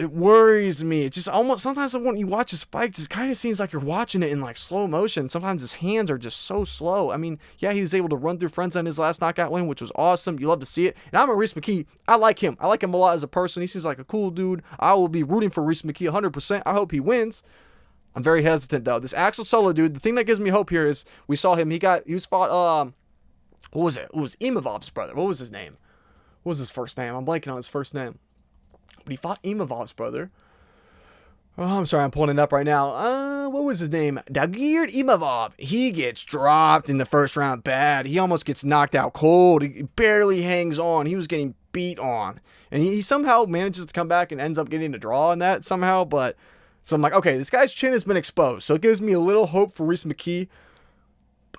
It worries me. It just almost, sometimes when you watch his fights, it kind of seems like you're watching it in like slow motion. Sometimes his hands are just so slow. I mean, yeah, he was able to run through friends on his last knockout win, which was awesome. You love to see it. And I'm a Reese McKee. I like him. I like him a lot as a person. He seems like a cool dude. I will be rooting for Reese McKee 100%. I hope he wins. I'm very hesitant though. This Axel Solo dude, the thing that gives me hope here is we saw him. He was fought, what was it? It was Imavov's brother. What was his name? What was his first name? I'm blanking on his first name. But he fought Imavov's brother. Oh, I'm sorry, I'm pulling it up right now. What was his name? Dagir Imavov. He gets dropped in the first round bad. He almost gets knocked out cold. He barely hangs on. He was getting beat on. And he somehow manages to come back and ends up getting a draw in that somehow. But so I'm like, okay, this guy's chin has been exposed. So it gives me a little hope for Reese McKee.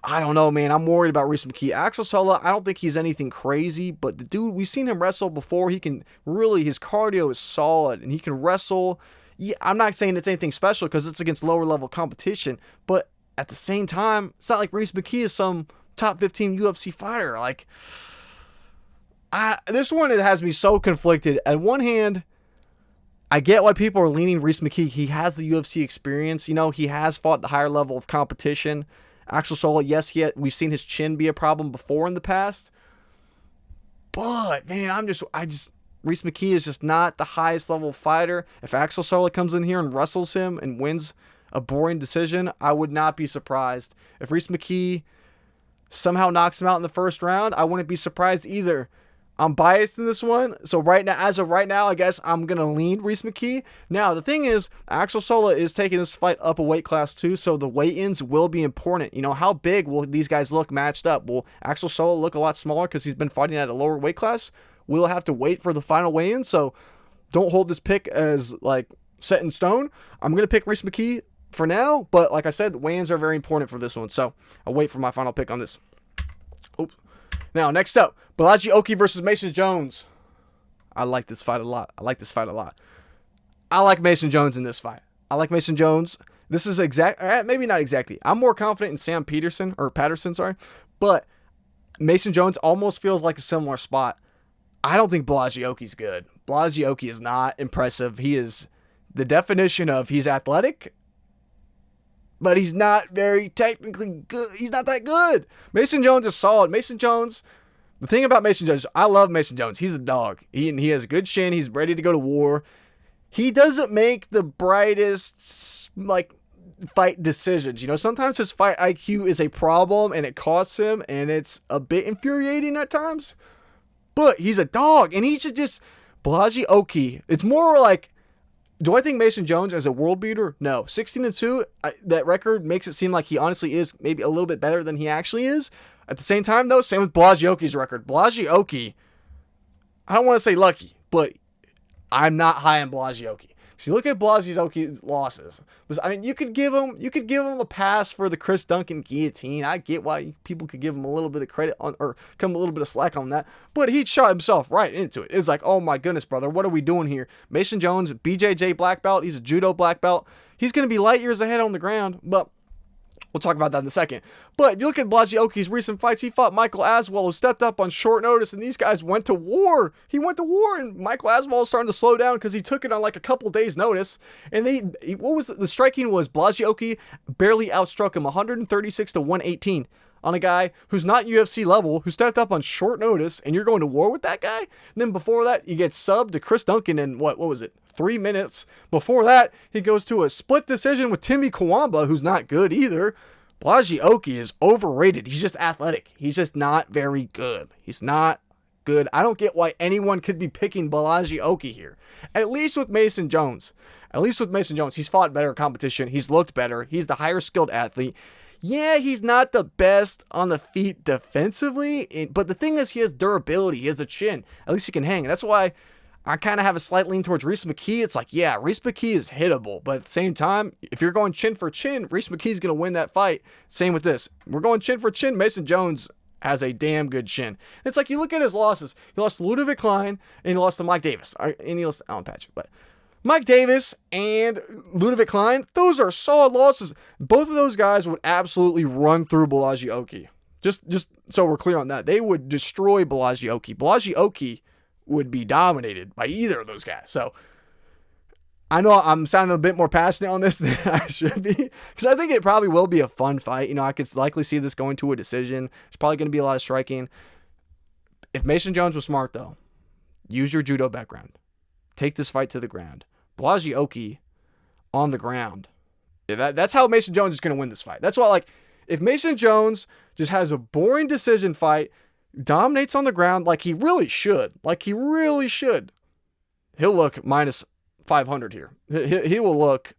I don't know, man. I'm worried about Reese McKee. Axel Solo, I don't think he's anything crazy, but the dude, we've seen him wrestle before. He can really, his cardio is solid, and he can wrestle. Yeah, I'm not saying it's anything special because it's against lower level competition, but at the same time, it's not like Reese McKee is some top 15 UFC fighter. Like, this one, it has me so conflicted. On one hand, I get why people are leaning Reese McKee. He has the UFC experience. You know, he has fought the higher level of competition. Axel Solo, yes, we've seen his chin be a problem before in the past. But, man, Reese McKee is just not the highest level fighter. If Axel Solo comes in here and wrestles him and wins a boring decision, I would not be surprised. If Reese McKee somehow knocks him out in the first round, I wouldn't be surprised either. I'm biased in this one, so as of right now, I guess I'm going to lean Reese McKee. Now, the thing is, Axel Solo is taking this fight up a weight class too, so the weigh-ins will be important. You know, how big will these guys look matched up? Will Axel Solo look a lot smaller because he's been fighting at a lower weight class? We'll have to wait for the final weigh-in, so don't hold this pick as, like, set in stone. I'm going to pick Reese McKee for now, but like I said, the weigh-ins are very important for this one, so I'll wait for my final pick on this. Oops. Now, next up, Balaji Oki versus Mason Jones. I like this fight a lot. I like Mason Jones in this fight. I like Mason Jones. This is maybe not exactly. I'm more confident in Patterson, but Mason Jones almost feels like a similar spot. I don't think Balaji Oki's good. Balaji Oki is not impressive. He is the definition of he's athletic, but he's not very technically good. He's not that good. Mason Jones is solid. The thing about Mason Jones, I love Mason Jones. He's a dog. He has a good chin. He's ready to go to war. He doesn't make the brightest, like, fight decisions. You know, sometimes his fight IQ is a problem and it costs him, and it's a bit infuriating at times. But he's a dog, and he should just... Balaji Oki, it's more like... Do I think Mason Jones is a world beater? No. 16-2, that record makes it seem like he honestly is maybe a little bit better than he actually is. At the same time, though, same with Balaji Oki's record. Balaji Oki, I don't want to say lucky, but I'm not high on Balaji Oki. So you look at Balaji Oki's losses. I mean, you could give him a pass for the Chris Duncan guillotine. I get why people could give him a little bit of credit on, or come a little bit of slack on that, but he shot himself right into it. It's like, oh my goodness, brother, what are we doing here? Mason Jones, BJJ black belt. He's a judo black belt. He's going to be light years ahead on the ground, but we'll talk about that in a second. But you look at Balaji Oki's recent fights. He fought Michael Aswell, who stepped up on short notice, and these guys went to war. He went to war, and Michael Aswell is starting to slow down because he took it on like a couple days' notice. And the striking was Balaji Oki barely outstruck him 136 to 118 on a guy who's not UFC level, who stepped up on short notice, and you're going to war with that guy? And then before that, you get subbed to Chris Duncan in, what was it, 3 minutes? Before that, he goes to a split decision with Timmy Kawamba, who's not good either. Balaji Oki is overrated. He's just athletic. He's just not very good. He's not good. I don't get why anyone could be picking Balaji Oki here. At least with Mason Jones. He's fought better competition. He's looked better. He's the higher skilled athlete. Yeah, he's not the best on the feet defensively, but the thing is, he has durability. He has the chin. At least he can hang. That's why I kind of have a slight lean towards Reese McKee. It's like, yeah, Reese McKee is hittable, but at the same time, if you're going chin for chin, Reese McKee's going to win that fight. Same with this. We're going chin for chin. Mason Jones has a damn good chin. It's like, you look at his losses. He lost to Ludovic Klein, and he lost to Mike Davis. And he lost to Alan Patrick, but Mike Davis and Ludovic Klein, those are solid losses. Both of those guys would absolutely run through Balaji Oki. Just so we're clear on that. They would destroy Balaji Oki. Balaji Oki would be dominated by either of those guys. So I know I'm sounding a bit more passionate on this than I should be, because I think it probably will be a fun fight. You know, I could likely see this going to a decision. It's probably going to be a lot of striking. If Mason Jones was smart, though, use your judo background. Take this fight to the ground. Blazioki on the ground. That's how Mason Jones is going to win this fight. That's why, like, if Mason Jones just has a boring decision fight, dominates on the ground like he really should, he'll look minus 500 here. He will look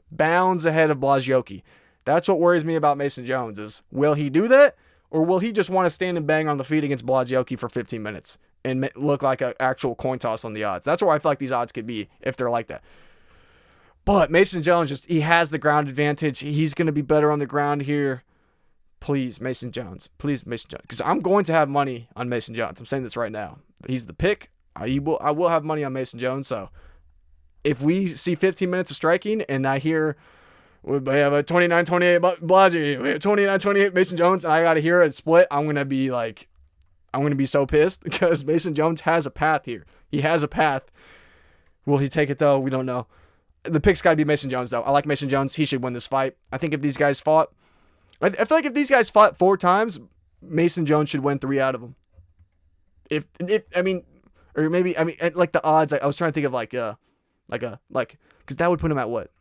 bounds ahead of Blazioki. That's what worries me about Mason Jones is, will he do that? Or will he just want to stand and bang on the feet against Blazioki for 15 minutes and look like an actual coin toss on the odds? That's where I feel like these odds could be if they're like that. But Mason Jones, he has the ground advantage. He's going to be better on the ground here. Please, Mason Jones. Please, Mason Jones. Because I'm going to have money on Mason Jones. I'm saying this right now. He's the pick. I will have money on Mason Jones. So if we see 15 minutes of striking and I hear we have a 29-28 Blasi, we have 29-28 Mason Jones, and I got to hear it split, I'm going to be so pissed because Mason Jones has a path here. He has a path. Will he take it, though? We don't know. The pick's got to be Mason Jones, though. I like Mason Jones. He should win this fight. I think if these guys fought, I feel like if these guys fought 4 times, Mason Jones should win 3 out of them. Like the odds, I was trying to think of because that would put him at what?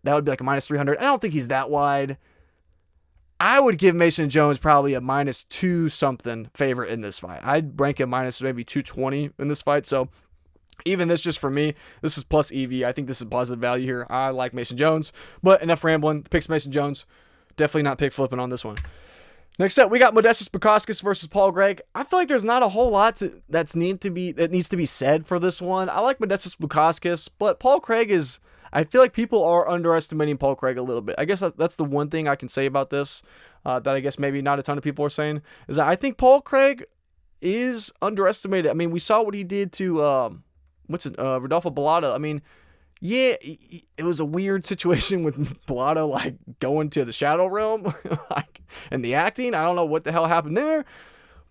That would be like a minus 300. I don't think he's that wide. I would give Mason Jones probably a minus 2 something favorite in this fight. I'd rank him minus maybe 220 in this fight. So even this, just for me, this is plus EV. I think this is positive value here. I like Mason Jones, but enough rambling. The pick's Mason Jones. Definitely not pick flipping on this one. Next up, we got Modestas Bukauskas versus Paul Craig. I feel like there's not a whole lot that needs to be said for this one. I like Modestas Bukauskas, but Paul Craig is. I feel like people are underestimating Paul Craig a little bit. I guess that's the one thing I can say about this that I guess maybe not a ton of people are saying, is that I think Paul Craig is underestimated. I mean, we saw what he did to Rodolfo Bellato. I mean, yeah, it was a weird situation with Bellato, like, going to the Shadow Realm, and the acting. I don't know what the hell happened there.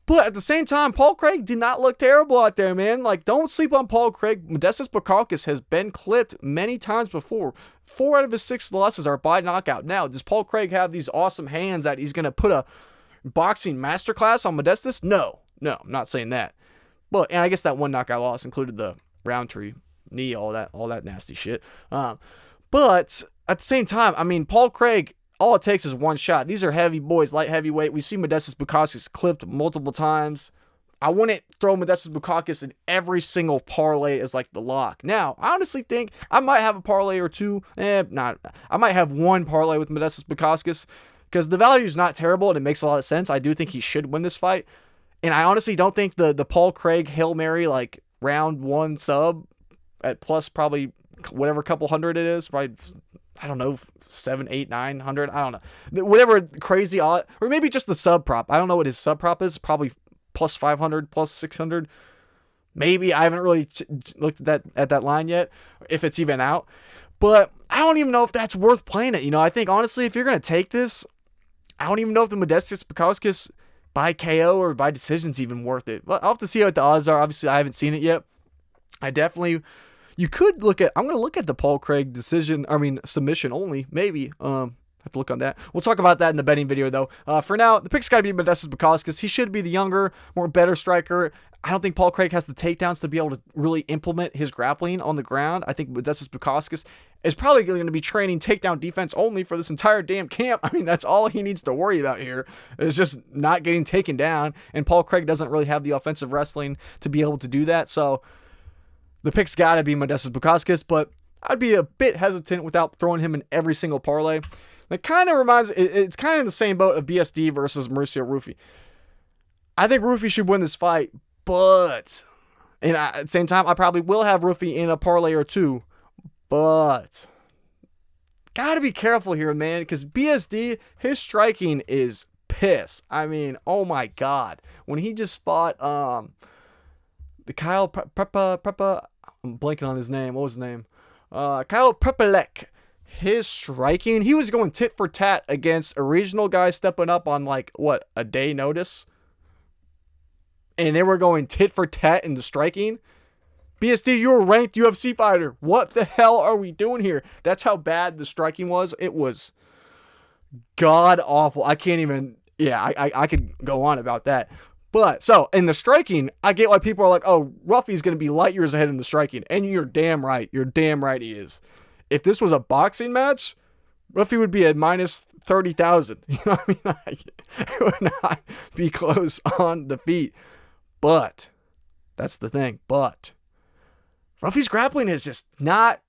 But at the same time, Paul Craig did not look terrible out there, man. Like, don't sleep on Paul Craig. Modestas Bukauskas has been clipped many times before. 4 out of his 6 losses are by knockout. Now, does Paul Craig have these awesome hands that he's going to put a boxing masterclass on Modestas? No, I'm not saying that. But, and I guess that one knockout loss included the Roundtree knee, all that nasty shit. But at the same time, I mean, Paul Craig, all it takes is one shot. These are heavy boys, light heavyweight. We see Modestas Bukauskas clipped multiple times. I wouldn't throw Modestas Bukauskas in every single parlay as like the lock. Now, I honestly think I might have a parlay or two. I might have one parlay with Modestas Bukauskas because the value is not terrible and it makes a lot of sense. I do think he should win this fight. And I honestly don't think the Paul Craig Hail Mary, like, round 1 sub at plus probably whatever couple hundred it is, probably, I don't know, 700, 800, 900. I don't know. Whatever crazy odd, or maybe just the sub prop. I don't know what his sub prop is. Probably plus 500, plus 600. Maybe. I haven't really looked at that line yet, if it's even out. But I don't even know if that's worth playing it. You know, I think, honestly, if you're going to take this, I don't even know if the Modestas Bukauskas by KO or by decision's even worth it. I'll have to see what the odds are. Obviously, I haven't seen it yet. You could look at, I'm going to look at the Paul Craig submission only, maybe. Have to look on that. We'll talk about that in the betting video, though. For now, the pick's got to be Modestas Bukauskas. He should be the younger, better striker. I don't think Paul Craig has the takedowns to be able to really implement his grappling on the ground. I think Modestas Bukauskas is probably going to be training takedown defense only for this entire damn camp. I mean, that's all he needs to worry about here, is just not getting taken down. And Paul Craig doesn't really have the offensive wrestling to be able to do that. So the pick's got to be Modestas Bukauskas, but I'd be a bit hesitant without throwing him in every single parlay. It kind of it's kind of in the same boat of BSD versus Mauricio Rufy. I think Rufy should win this fight, but at the same time, I probably will have Rufy in a parlay or two, but gotta be careful here, man, because BSD, his striking is piss. I mean, oh my God. When he just fought the Kyle Prepa, I'm blanking on his name. What was his name? Kyle Prepelek. His striking, he was going tit for tat against a regional guy stepping up on a day notice. And they were going tit for tat in the striking. BSD, you're a ranked UFC fighter. What the hell are we doing here? That's how bad the striking was. It was god awful. I can't even, I could go on about that. But, so, in the striking, I get why people are like, oh, Ruffy's going to be light years ahead in the striking. And you're damn right. You're damn right he is. If this was a boxing match, Ruffy would be at minus 30,000. You know what I mean? Like, it would not be close on the feet. But, that's the thing. But, Ruffy's grappling has just not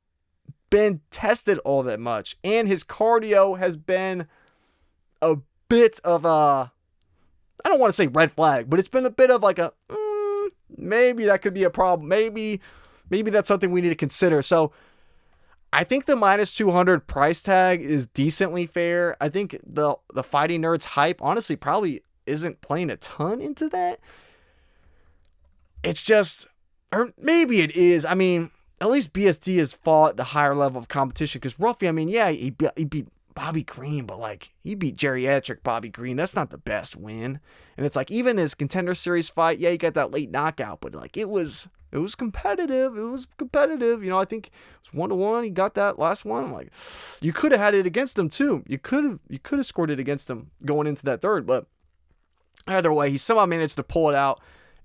been tested all that much. And his cardio has been a bit of a, I don't want to say red flag, but it's been a bit of like a, maybe that could be a problem. Maybe that's something we need to consider. So I think the minus 200 price tag is decently fair. I think the Fighting Nerds hype, honestly, probably isn't playing a ton into that. It's just, or maybe it is. I mean, at least BSD has fought at the higher level of competition because Ruffy, I mean, yeah, he beat Bobby Green, but like he beat geriatric Bobby Green. That's not the best win. And it's like even his Contender Series fight, yeah, he got that late knockout, but like it was competitive. It was competitive. You know, I think it was 1-1. He got that last one. I'm like, you could have had it against him too. You could have scored it against him going into that third, but either way, he somehow managed to pull it out.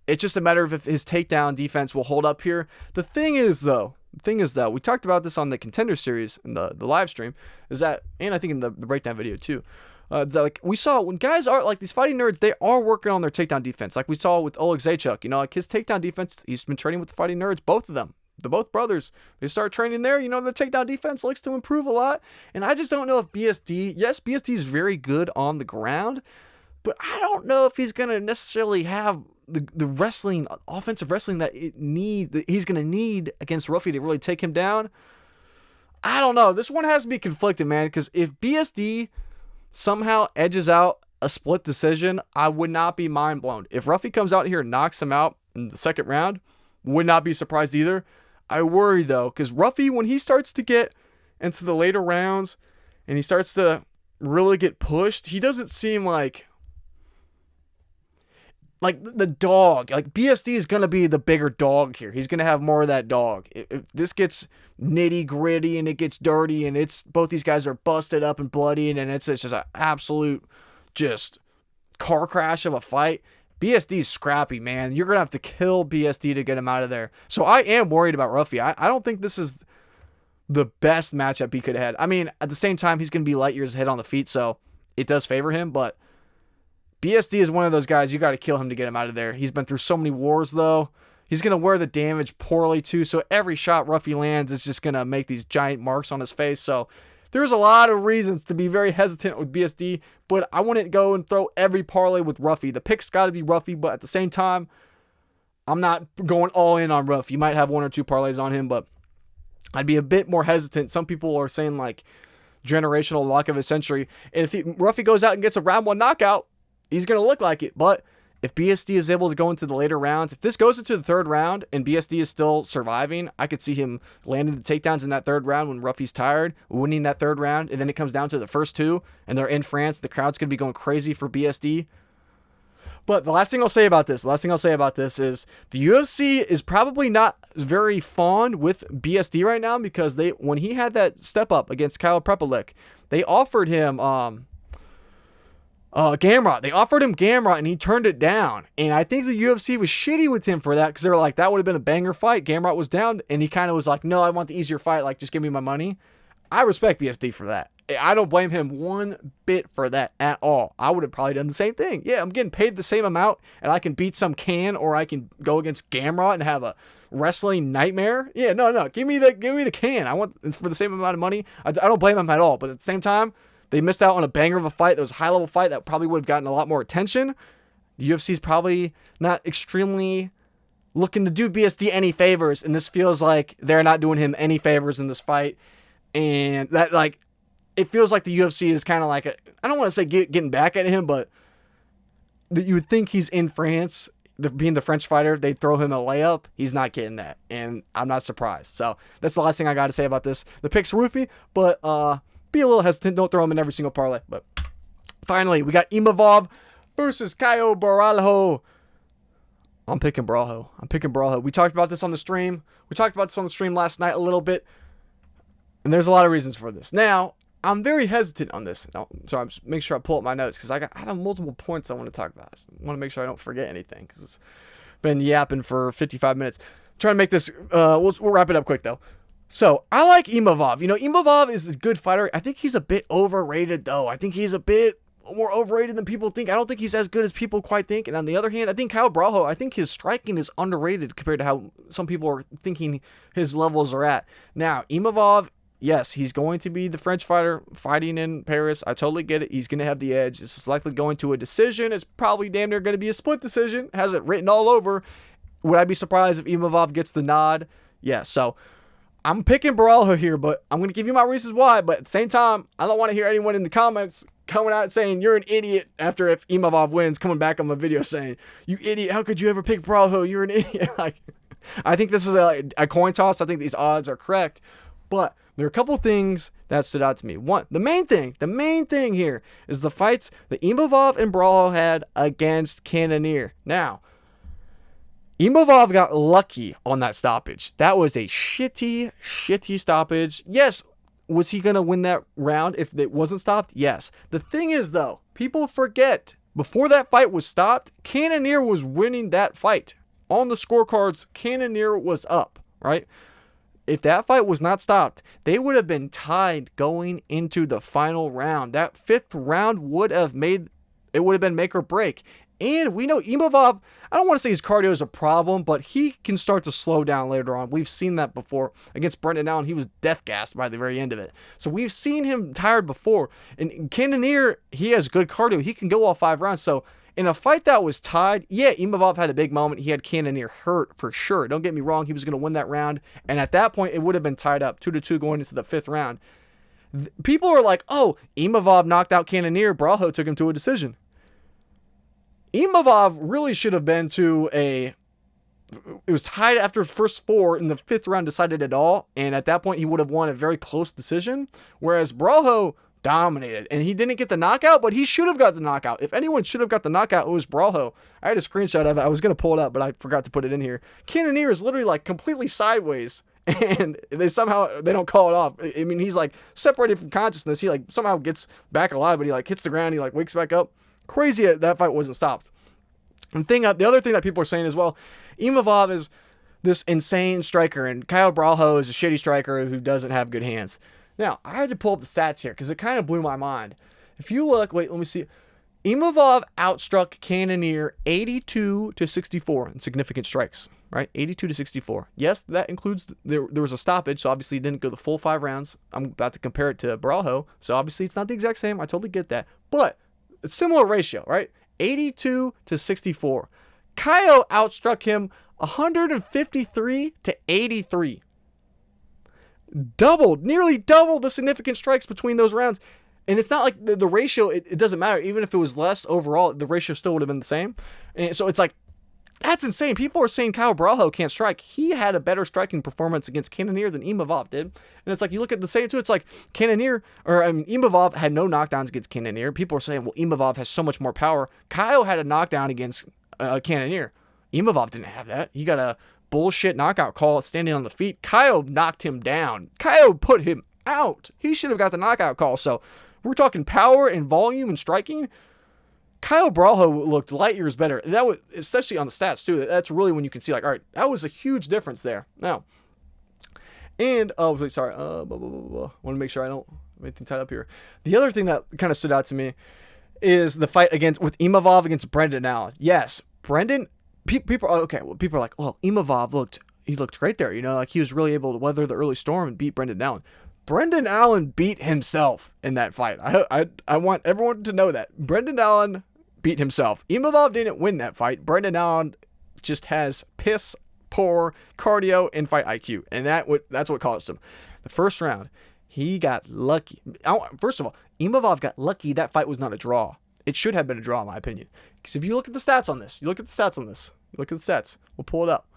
It's just a matter of if his takedown defense will hold up here. The thing is though, we talked about this on the Contender Series in the live stream, is that, and I think in the breakdown video too, is that like we saw when guys are like these Fighting Nerds, they are working on their takedown defense. Like we saw with Oleg Zaychuk, you know, like his takedown defense, he's been training with the Fighting Nerds, both of them. The both brothers, they start training there. You know, the takedown defense likes to improve a lot. And I just don't know if BSD, yes, BSD is very good on the ground, but I don't know if he's going to necessarily have the wrestling, offensive wrestling that he's going to need against Ruffy to really take him down. I don't know. This one has to be conflicted, man, because if BSD somehow edges out a split decision, I would not be mind blown. If Ruffy comes out here and knocks him out in the second round, would not be surprised either. I worry, though, because Ruffy, when he starts to get into the later rounds and he starts to really get pushed, he doesn't seem like the dog. Like BSD is going to be the bigger dog here. He's going to have more of that dog. If this gets nitty gritty and it gets dirty and it's both these guys are busted up and bloody and it's just an absolute just car crash of a fight, BSD's scrappy, man. You're going to have to kill BSD to get him out of there. So I am worried about Ruffy. I don't think this is the best matchup he could have had. I mean, at the same time, he's going to be light years ahead on the feet, so it does favor him, but BSD is one of those guys, you got to kill him to get him out of there. He's been through so many wars, though. He's going to wear the damage poorly, too, so every shot Ruffy lands is just going to make these giant marks on his face. So there's a lot of reasons to be very hesitant with BSD, but I wouldn't go and throw every parlay with Ruffy. The pick's got to be Ruffy, but at the same time, I'm not going all in on Ruffy. You might have one or two parlays on him, but I'd be a bit more hesitant. Some people are saying, like, generational lock of a century. And if Ruffy goes out and gets a round one knockout, he's going to look like it. But if BSD is able to go into the later rounds, if this goes into the third round and BSD is still surviving, I could see him landing the takedowns in that third round when Ruffy's tired, winning that third round, and then it comes down to the first two, and they're in France. The crowd's going to be going crazy for BSD. But the last thing I'll say about this is the UFC is probably not very fond with BSD right now because when he had that step up against Kyle Prepelic, they offered him Gamrot. They offered him Gamrot and he turned it down. And I think the UFC was shitty with him for that because they were like, that would have been a banger fight. Gamrot was down and he kind of was like, no, I want the easier fight. Like, just give me my money. I respect BSD for that. I don't blame him one bit for that at all. I would have probably done the same thing. Yeah, I'm getting paid the same amount and I can beat some can or I can go against Gamrot and have a wrestling nightmare. Yeah, no. Give me the can. I want for the same amount of money. I don't blame him at all. But at the same time, they missed out on a banger of a fight. That was a high-level fight that probably would have gotten a lot more attention. The UFC's probably not extremely looking to do BSD any favors, and this feels like they're not doing him any favors in this fight. And that, like, it feels like the UFC is kind of like, I don't want to say getting back at him, but you would think he's in France, being the French fighter, they'd throw him a layup. He's not getting that, and I'm not surprised. So that's the last thing I got to say about this. The pick's roofy, but be a little hesitant. Don't throw him in every single parlay. But finally, we got Imavov versus Caio Borralho. I'm picking Borralho. We talked about this on the stream. Last night a little bit. And there's a lot of reasons for this. Now, I'm very hesitant on this. So I'm just make sure I pull up my notes because I have multiple points I want to talk about. I want to make sure I don't forget anything because it's been yapping for 55 minutes. I'm trying to make this, we'll wrap it up quick though. So I like Imavov. Imavov is a good fighter. I think he's a bit overrated though. I think he's a bit more overrated than people think. I don't think he's as good as people quite think. And on the other hand, I think Caio Borralho, I think his striking is underrated compared to how some people are thinking his levels are at. Now, Imavov, yes, he's going to be the French fighter fighting in Paris. I totally get it. He's going to have the edge. This is likely going to a decision. It's probably damn near going to be a split decision. Has it written all over. Would I be surprised if Imavov gets the nod? Yeah, so I'm picking Borralho here, but I'm going to give you my reasons why. But at the same time, I don't want to hear anyone in the comments coming out saying you're an idiot after if Imavov wins, coming back on my video saying, you idiot, how could you ever pick Borralho? You're an idiot. I think this is a coin toss. I think these odds are correct. But there are a couple things that stood out to me. One, the main thing here is the fights that Imavov and Borralho had against Cannonier. Now, Imavov got lucky on that stoppage. That was a shitty stoppage. Yes, was he going to win that round if it wasn't stopped? Yes. The thing is, though, people forget, before that fight was stopped, Cannonier was winning that fight. On the scorecards, Cannonier was up, right? If that fight was not stopped, they would have been tied going into the final round. That fifth round would have been make or break. And we know Imavov, I don't want to say his cardio is a problem, but he can start to slow down later on. We've seen that before. Against Brendson Allen, he was death gassed by the very end of it. So we've seen him tired before. And Cannonier, he has good cardio. He can go all 5 rounds. So in a fight that was tied, yeah, Imavov had a big moment. He had Cannonier hurt for sure. Don't get me wrong. He was going to win that round. And at that point, it would have been tied up 2-2 going into the 5th round. People are like, oh, Imavov knocked out Cannonier. Borralho took him to a decision. Imavov really should have been it was tied after the first 4 in the 5th round, decided it all. And at that point, he would have won a very close decision. Whereas Borralho dominated and he didn't get the knockout, but he should have got the knockout. If anyone should have got the knockout, it was Borralho. I had a screenshot of it. I was going to pull it up, but I forgot to put it in here. Cannonier is literally like completely sideways and they don't call it off. I mean, he's like separated from consciousness. He like somehow gets back alive, but he like hits the ground. He like wakes back up. Crazy that fight wasn't stopped. And the other thing that people are saying as well, Imavov is this insane striker and Caio Borralho is a shitty striker who doesn't have good hands. Now, I had to pull up the stats here because it kind of blew my mind. If you look, wait, let me see. Imavov outstruck Cannonier 82-64 in significant strikes, right? 82-64. Yes, that includes, there was a stoppage, so obviously he didn't go the full 5 rounds. I'm about to compare it to Borralho, so obviously it's not the exact same. I totally get that. But it's similar ratio, right? 82-64. Caio outstruck him 153-83. Nearly doubled the significant strikes between those rounds. And it's not like the ratio, it doesn't matter. Even if it was less overall, the ratio still would have been the same. And so it's like, that's insane. People are saying Caio Borralho can't strike. He had a better striking performance against Cannonier than Imavov did. And it's like, you look at the same too, it's like Imavov had no knockdowns against Cannonier. People are saying, well, Imavov has so much more power. Caio had a knockdown against Cannonier. Imavov didn't have that. He got a bullshit knockout call standing on the feet. Caio knocked him down. Caio put him out. He should have got the knockout call. So we're talking power and volume and striking. Caio Borralho looked light years better. That was, especially on the stats too. That's really when you can see like, all right, that was a huge difference there. Now, and want to make sure I don't have anything tied up here. The other thing that kind of stood out to me is the fight with Imavov against Brendson Allen. Yes, people are like, well, Imavov looked great there. Like he was really able to weather the early storm and beat Brendson Allen. Brendson Allen beat himself in that fight. I want everyone to know that. Brendson Allen beat himself. Imavov didn't win that fight. Brendson Allen just has piss poor cardio and fight IQ. And that's what caused him. The first round, he got lucky. First of all, Imavov got lucky that fight was not a draw. It should have been a draw, in my opinion. Because if you look at the stats on this, look at the stats. We'll pull it up.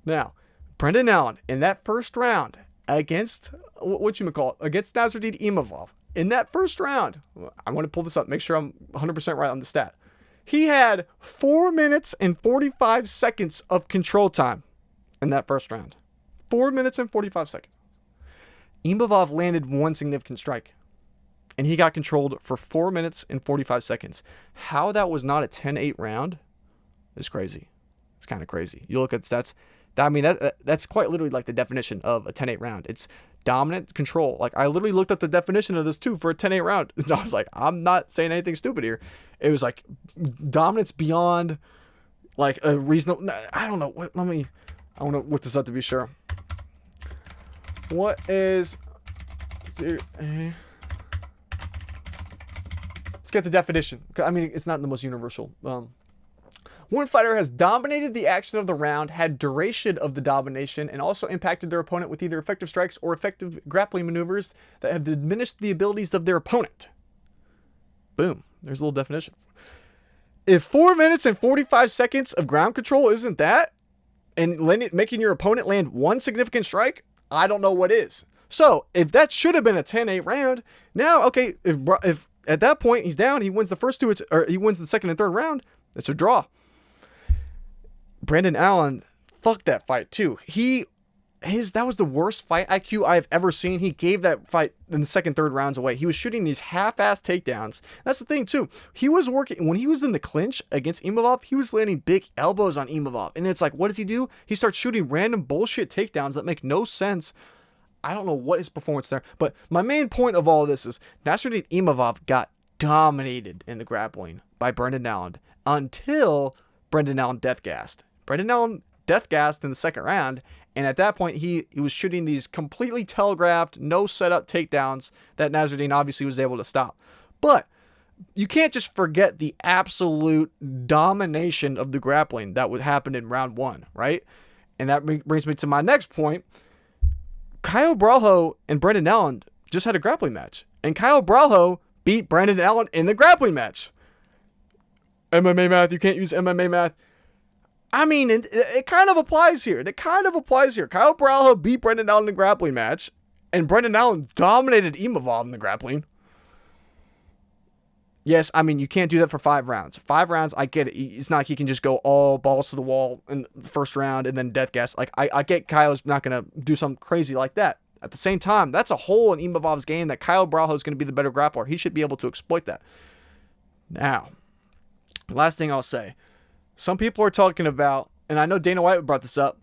Now, Brendson Allen, in that first round, against against Nassourdine Imavov. In that first round, I want to pull this up, make sure I'm 100% right on the stat. He had 4 minutes and 45 seconds of control time in that first round. 4 minutes and 45 seconds. Imavov landed one significant strike, and he got controlled for 4 minutes and 45 seconds. How that was not a 10-8 round is crazy. It's kind of crazy. You look at stats. That's quite literally like the definition of a 10-8 round. It's dominant control. Like, I literally looked up the definition of this too for a 10-8 round. And I was like, I'm not saying anything stupid here. It was like dominance beyond like a reasonable. I don't know. I want to look this up to be sure. What is? Let's get the definition. I mean, it's not the most universal. One fighter has dominated the action of the round, had duration of the domination, and also impacted their opponent with either effective strikes or effective grappling maneuvers that have diminished the abilities of their opponent. Boom. There's a little definition. If 4 minutes and 45 seconds of ground control isn't that, and making your opponent land one significant strike, I don't know what is. So, if that should have been a 10-8 round, now, okay, if at that point he's down, he wins the first two, or he wins the second and third round, it's a draw. Brendan Allen fucked that fight too. That was the worst fight IQ I've ever seen. He gave that fight in the second, third rounds away. He was shooting these half-ass takedowns. That's the thing too. He was working, when he was in the clinch against Imavov, he was landing big elbows on Imavov. And it's like, what does he do? He starts shooting random bullshit takedowns that make no sense. I don't know what his performance there. But my main point of all of this is Nassourdine Imavov got dominated in the grappling by Brendan Allen until Brendan Allen death-gassed. Brendan Allen death-gassed in the second round, and at that point, he was shooting these completely telegraphed, no setup takedowns that Nassourdine obviously was able to stop. But you can't just forget the absolute domination of the grappling that would happen in round one, right? And that brings me to my next point. Caio Borralho and Brendan Allen just had a grappling match, and Caio Borralho beat Brendan Allen in the grappling match. MMA math, you can't use MMA math. I mean, it kind of applies here. Caio Borralho beat Brendan Allen in the grappling match, and Brendan Allen dominated Imavov in the grappling. Yes, I mean, you can't do that for 5 rounds. 5 rounds, I get it. It's not like he can just go all balls to the wall in the first round and then death gas. Like, I get Caio's not going to do something crazy like that. At the same time, that's a hole in Imavov's game that Caio Borralho is going to be the better grappler. He should be able to exploit that. Now, last thing I'll say. Some people are talking about, and I know Dana White brought this up,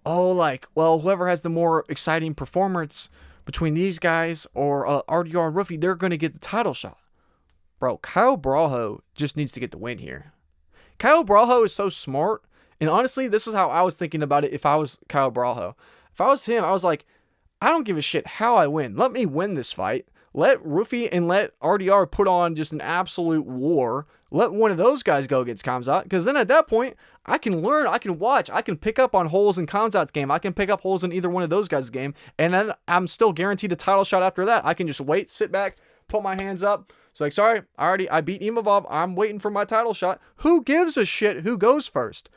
whoever has the more exciting performance between these guys or RDR and Ruffy, they're going to get the title shot. Bro, Caio Borralho just needs to get the win here. Caio Borralho is so smart, and honestly, this is how I was thinking about it if I was Caio Borralho. If I was him, I was like, I don't give a shit how I win. Let me win this fight. Let Ruffy and let RDR put on just an absolute war. Let one of those guys go against Khamzat, because then at that point, I can learn, I can watch, I can pick up on holes in Khamzat's game. I can pick up holes in either one of those guys' game, and then I'm still guaranteed a title shot after that. I can just wait, sit back, put my hands up. It's like, sorry, I beat Imavov. I'm waiting for my title shot. Who gives a shit who goes first?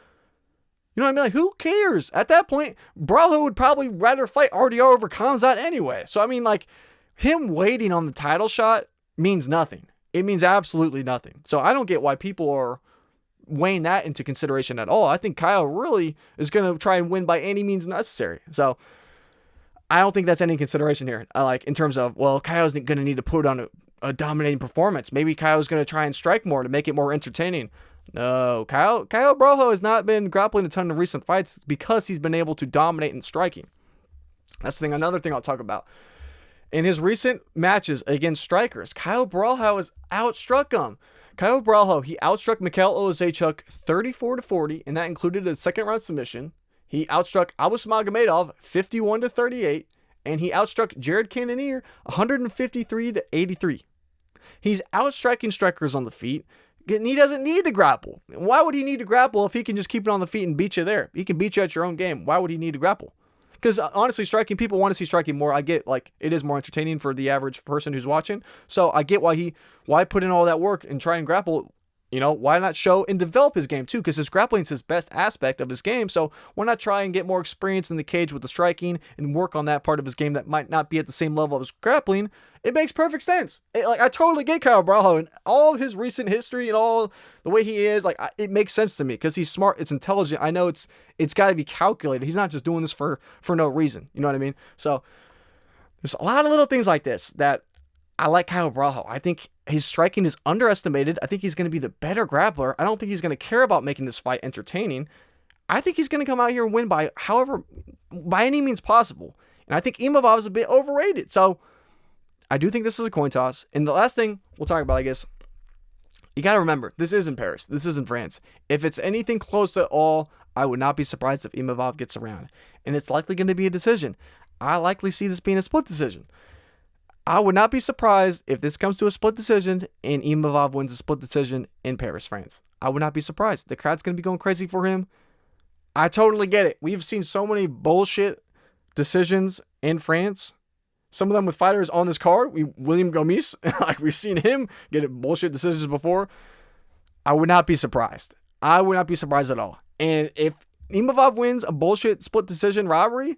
You know what I mean? Like, who cares? At that point, Borralho would probably rather fight RDR over Khamzat anyway. So, I mean, like, him waiting on the title shot means nothing. It means absolutely nothing. So I don't get why people are weighing that into consideration at all. I think Caio really is going to try and win by any means necessary. So I don't think that's any consideration here. In terms of, Caio's going to need to put on a dominating performance. Maybe Caio's going to try and strike more to make it more entertaining. No, Caio Borralho has not been grappling a ton in recent fights because he's been able to dominate in striking. That's the thing. Another thing I'll talk about. In his recent matches against strikers, Caio Borralho has outstruck him. Caio Borralho, he outstruck Mikhail Olazechuk 34-40, and that included a second round submission. He outstruck Abus Magomedov 51-38, and he outstruck Jared Cannonier 153-83. He's outstriking strikers on the feet, and he doesn't need to grapple. Why would he need to grapple if he can just keep it on the feet and beat you there? He can beat you at your own game. Why would he need to grapple? Because honestly, people want to see striking more. I get, it is more entertaining for the average person who's watching. So I get why put in all that work and try and grapple. why not show and develop his game too? Because his grappling is his best aspect of his game. So why not try and get more experience in the cage with the striking and work on that part of his game that might not be at the same level of his grappling? It makes perfect sense. I totally get Caio Borralho and all of his recent history and all the way he is. It makes sense to me because he's smart. It's intelligent. I know it's got to be calculated. He's not just doing this for no reason. You know what I mean? So there's a lot of little things like this that I like Caio Borralho. I think his striking is underestimated. I think he's going to be the better grappler. I don't think he's going to care about making this fight entertaining. I think he's going to come out here and win by any means possible. And I think Imavov is a bit overrated. So I do think this is a coin toss. And the last thing we'll talk about, I guess, you got to remember, this isn't Paris. This isn't France. If it's anything close at all, I would not be surprised if Imavov gets around. And it's likely going to be a decision. I likely see this being a split decision. I would not be surprised if this comes to a split decision and Imavov wins a split decision in Paris, France. I would not be surprised. The crowd's going to be going crazy for him. I totally get it. We've seen so many bullshit decisions in France. Some of them with fighters on this card. William Gomis, we've seen him get bullshit decisions before. I would not be surprised. I would not be surprised at all. And if Imavov wins a bullshit split decision robbery,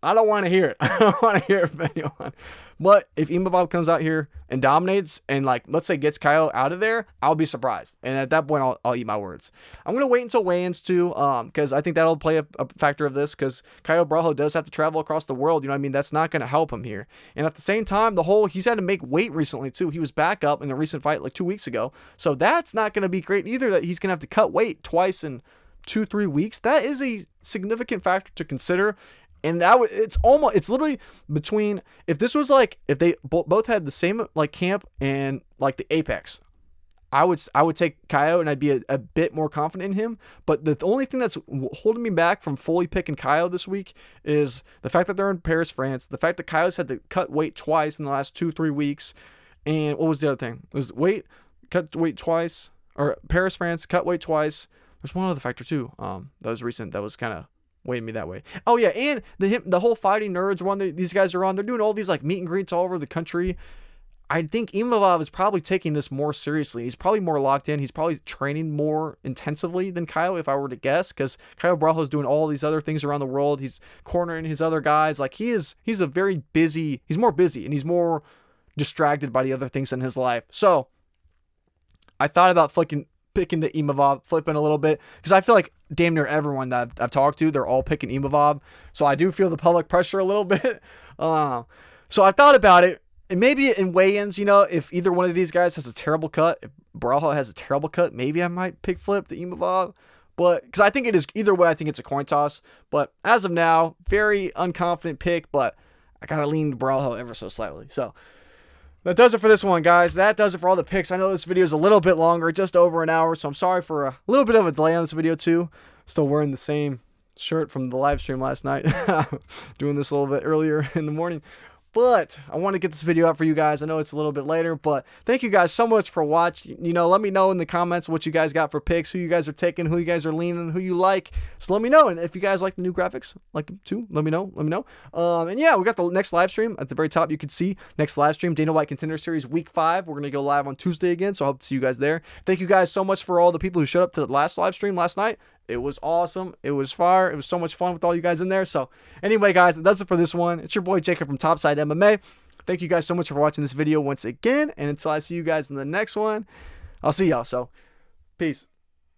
I don't want to hear it. I don't want to hear it from anyone. But if Imavov comes out here and dominates and, let's say gets Caio out of there, I'll be surprised. And at that point, I'll eat my words. I'm going to wait until weigh-ins too, because I think that'll play a factor of this, because Caio Borralho does have to travel across the world. You know what I mean? That's not going to help him here. And at the same time, he's had to make weight recently too. He was back up in a recent fight 2 weeks ago. So that's not going to be great either, that he's going to have to cut weight twice in 2-3 weeks. That is a significant factor to consider. And it's literally between, if this was if they both had the same camp and the Apex, I would take Caio and I'd be a bit more confident in him. But the only thing that's holding me back from fully picking Caio this week is the fact that they're in Paris, France. The fact that Caio's had to cut weight twice in the last 2-3 weeks. And what was the other thing? It was cut weight twice, or Paris, France, cut weight twice. There's one other factor too. That was recent. That was kind of weighing me that way. Oh yeah, and the whole Fighting Nerds one these guys are on. They're doing all these meet and greets all over the country. I think Imavov is probably taking this more seriously. He's probably more locked in. He's probably training more intensively than Caio, if I were to guess, because Caio Borralho is doing all these other things around the world. He's cornering his other guys. He's more busy and he's more distracted by the other things in his life. So I thought about picking the Imavov, flipping a little bit, because I feel like damn near everyone that I've talked to, they're all picking Imavov. So I do feel the public pressure a little bit. So I thought about it, and maybe in weigh-ins, if either one of these guys has a terrible cut, if Borralho has a terrible cut, maybe I might flip the Imavov. But because I think it is either way, I think it's a coin toss. But as of now, very unconfident pick, but I gotta lean to Borralho ever so slightly. So that does it for this one, guys. That does it for all the picks. I know this video is a little bit longer, just over an hour, so I'm sorry for a little bit of a delay on this video too. Still wearing the same shirt from the live stream last night. Doing this a little bit earlier in the morning. But I want to get this video out for you guys. I know it's a little bit later, but thank you guys so much for watching. Let me know in the comments what you guys got for picks, who you guys are taking, who you guys are leaning, who you like. So let me know. And if you guys like the new graphics, like them too, let me know. And yeah, we got the next live stream at the very top. You can see next live stream, Dana White Contender Series Week 5. We're going to go live on Tuesday again. So I hope to see you guys there. Thank you guys so much for all the people who showed up to the last live stream last night. It was awesome. It was fire. It was so much fun with all you guys in there. So anyway, guys, that's it for this one. It's your boy Jacob from Topside MMA. Thank you guys so much for watching this video once again. And until I see you guys in the next one, I'll see y'all. So peace.